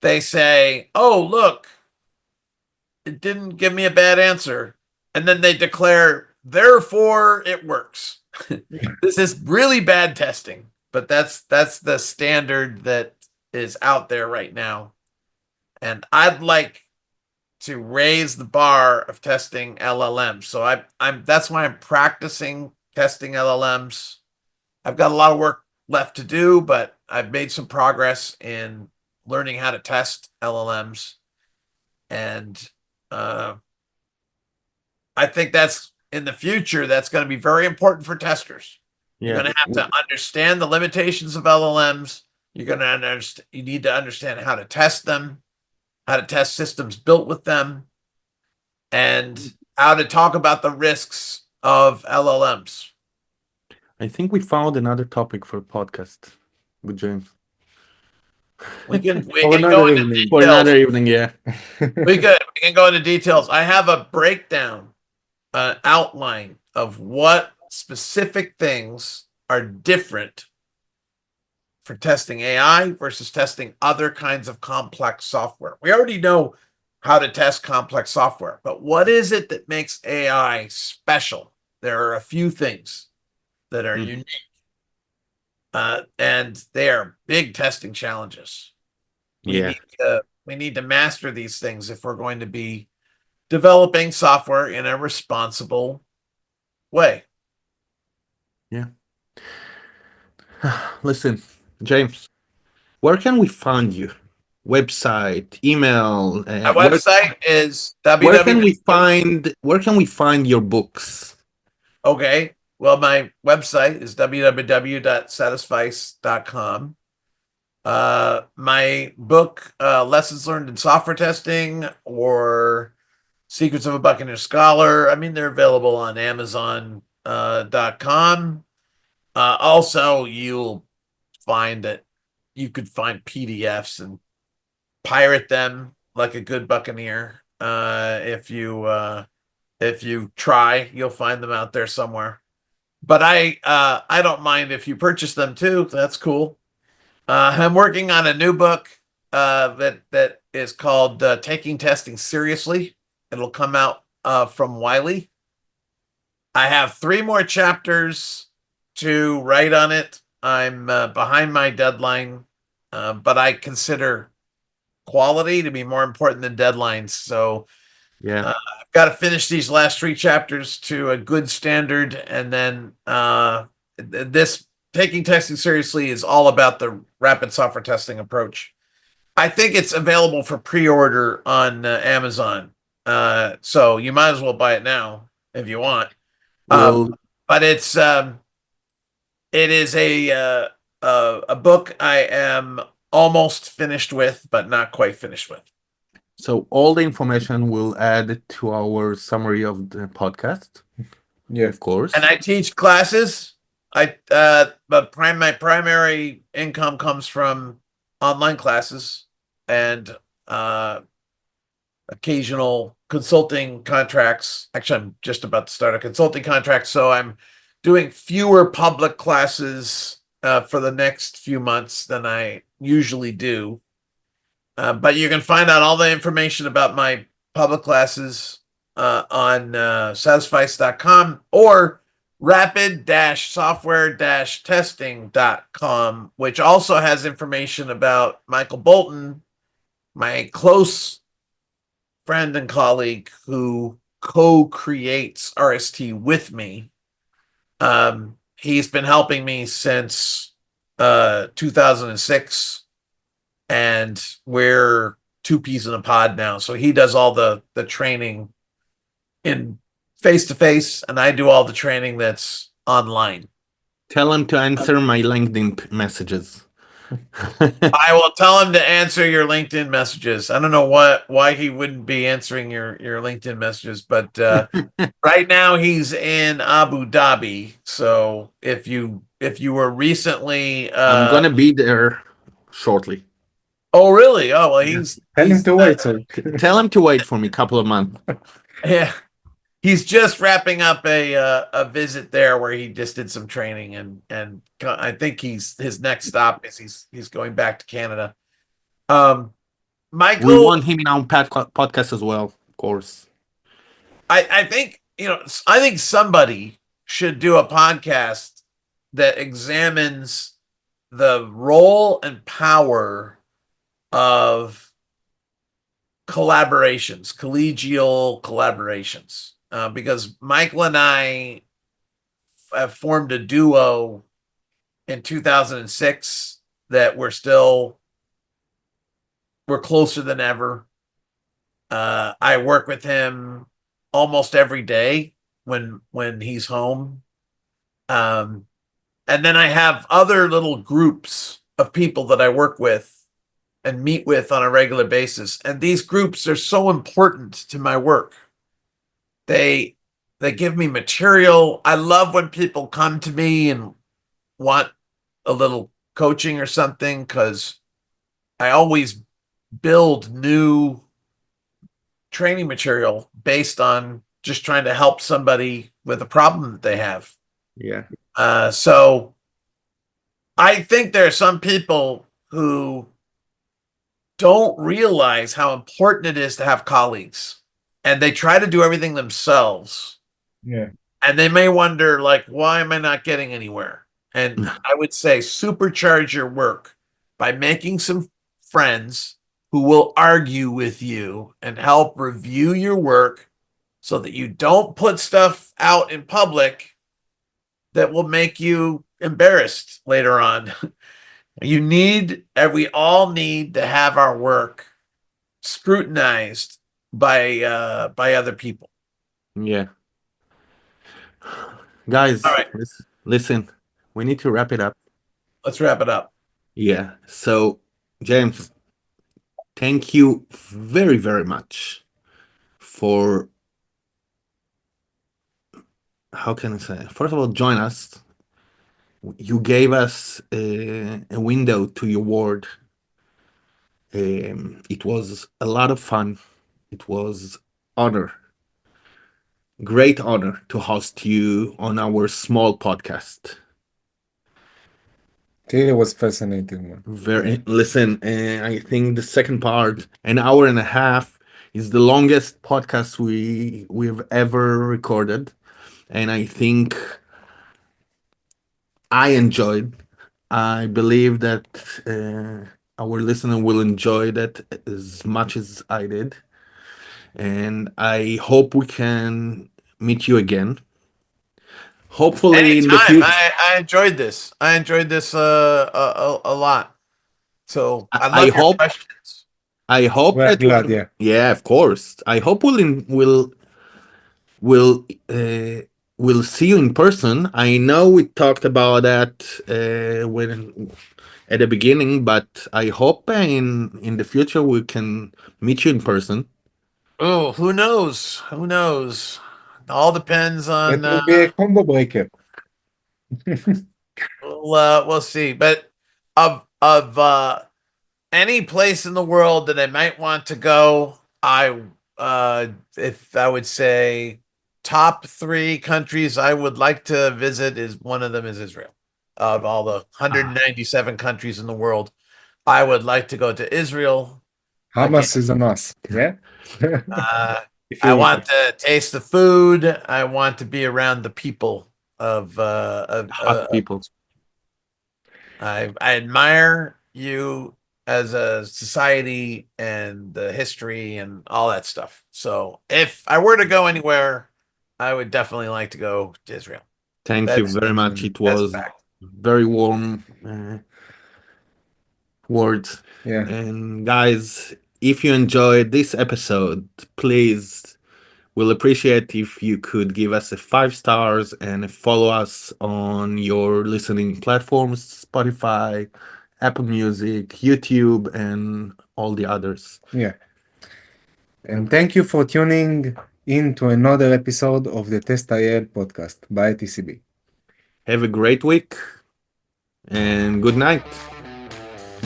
Speaker 4: They say, "Oh, look, it didn't give me a bad answer." And then they declare, "Therefore, it works." This is really bad testing, but that's the standard that is out there right now. And I'd like to raise the bar of testing LLMs. So I'm that's why I'm practicing testing LLMs. I've got a lot of work left to do, but I've made some progress in learning how to test LLMs. And I think that's in the future, that's going to be very important for testers. You're
Speaker 2: Yeah.
Speaker 4: going to have to understand the limitations of LLMs. You need to understand how to test them, how to test systems built with them, and how to talk about the risks of LLMs.
Speaker 2: I think we found another topic for a podcast with James.
Speaker 4: We can
Speaker 1: For
Speaker 4: go
Speaker 1: another
Speaker 4: into
Speaker 1: evening.
Speaker 2: For
Speaker 4: details.
Speaker 2: another evening, yeah.
Speaker 4: We can go into details. I have a breakdown, an outline of what specific things are different for testing AI versus testing other kinds of complex software. We already know how to test complex software, but what is it that makes AI special? There are a few things that are unique, and they are big testing challenges.
Speaker 2: Yeah.
Speaker 4: We need to master these things if we're going to be developing software in a responsible way.
Speaker 2: Listen, James, where can we find you? Website, email.
Speaker 4: My website is
Speaker 2: Where can we
Speaker 4: www.
Speaker 2: find your books?
Speaker 4: Okay. Well, my website is www.satisfice.com. My book, Lessons Learned in Software Testing or Secrets of a Buccaneer Scholar, I mean, they're available on Amazon.com. Also, you'll find that you could find PDFs and pirate them like a good Buccaneer. If you try, you'll find them out there somewhere. But I don't mind if you purchase them too. That's cool. I'm working on a new book that is called Taking Testing Seriously. It'll come out from Wiley. I have 3 more chapters to write on it. I'm behind my deadline but I consider quality to be more important than deadlines. So
Speaker 2: Yeah.
Speaker 4: I've got to finish these last 3 chapters to a good standard, and then this taking testing seriously is all about the rapid software testing approach. I think it's available for pre-order on Amazon, so you might as well buy it now if you want.
Speaker 2: Well,
Speaker 4: But it is a book I am almost finished with, but not quite finished with.
Speaker 2: so all the information we'll add to our summary of the podcast,
Speaker 1: Yeah.
Speaker 2: of course.
Speaker 4: And I teach classes. But my primary income comes from online classes and occasional consulting contracts. Actually, I'm just about to start a consulting contract, so I'm doing fewer public classes for the next few months than I usually do. But you can find out all the information about my public classes on satisfice.com or rapid-software-testing.com, which also has information about Michael Bolton, my close friend and colleague who co-creates RST with me. He's been helping me since 2006, and we're 2 peas in a pod now. So he does all the training in face-to-face, and I do all the training that's online.
Speaker 2: Tell him to answer my LinkedIn messages.
Speaker 4: I will tell him to answer your LinkedIn messages. I don't know why he wouldn't be answering your LinkedIn messages, but right now he's in Abu Dhabi. So if you were recently
Speaker 2: I'm gonna be there shortly.
Speaker 4: Oh really? Oh well, he's
Speaker 1: Tell him to wait. So
Speaker 2: Tell him to wait for me a couple of months.
Speaker 4: yeah. He's just wrapping up a visit there where he just did some training, and I think his next stop is he's going back to Canada. Michael,
Speaker 2: We want him in our podcast as well, of course.
Speaker 4: I think I think somebody should do a podcast that examines the role and power of collaborations, collegial collaborations. Because Michael and I have formed a duo in 2006 that we're closer than ever. I work with him almost every day when he's home. And then I have other little groups of people that I work with and meet with on a regular basis. And these groups are so important to my work. They give me material. I love when people come to me and want a little coaching or something, because I always build new training material based on just trying to help somebody with a problem that they have.
Speaker 2: Yeah.
Speaker 4: So I think there are some people who don't realize how important it is to have colleagues, and they try to do everything themselves.
Speaker 1: yeah,
Speaker 4: And they may wonder, like, why am I not getting anywhere? And I would say supercharge your work by making some friends who will argue with you and help review your work so that you don't put stuff out in public that will make you embarrassed later on. We all need to have our work scrutinized by other people.
Speaker 2: Yeah. Guys,
Speaker 4: All right.
Speaker 2: listen, we need to wrap it up.
Speaker 4: Let's wrap it up.
Speaker 2: Yeah. So, James, thank you very, very much for, how can I say? First of all, join us. You gave us a window to your world. It was a lot of fun. It was honor. Great honor to host you on our small podcast.
Speaker 1: it really was fascinating, man.
Speaker 2: Listen, I think the second part, an hour and a half, is the longest podcast we've ever recorded, and I think I enjoyed. I believe that our listener will enjoy that as much as I did. And I hope we can meet you again. Hopefully in the
Speaker 4: Anytime.
Speaker 2: future.
Speaker 4: I enjoyed this. I enjoyed this a lot. So I
Speaker 2: I
Speaker 4: love your
Speaker 2: hope-
Speaker 4: questions.
Speaker 2: I hope
Speaker 1: We're
Speaker 2: that
Speaker 1: glad,
Speaker 2: we'll-
Speaker 1: yeah.
Speaker 2: yeah, of course. I hope we'll see you in person. I know we talked about that when at the beginning, but I hope in the future we can meet you in person.
Speaker 4: Oh, who knows? Who knows? All depends on.
Speaker 1: That will be a combo breaker.
Speaker 4: We'll see. But of any place in the world that I might want to go, if I would say top 3 countries I would like to visit, is one of them is Israel. Of all the 197 countries in the world, I would like to go to Israel.
Speaker 1: Hamas is on us. Yeah. If
Speaker 4: I
Speaker 1: you-
Speaker 4: want to taste the food. I want to be around the people of
Speaker 2: Hot people.
Speaker 4: I admire you as a society and the history and all that stuff. So if I were to go anywhere, I would definitely like to go to Israel.
Speaker 2: Thank you
Speaker 4: That's-
Speaker 2: very much. It
Speaker 4: That's a
Speaker 2: was
Speaker 4: fact.
Speaker 2: very warm words.
Speaker 1: Yeah.
Speaker 2: And guys, if you enjoyed this episode, please, we'll appreciate if you could give us a 5 stars and follow us on your listening platforms, Spotify, Apple Music, YouTube, and all the others.
Speaker 1: Yeah. And thank you for tuning in to another episode of the Test IL podcast by TCB.
Speaker 2: Have a great week and good night.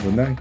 Speaker 1: Good night.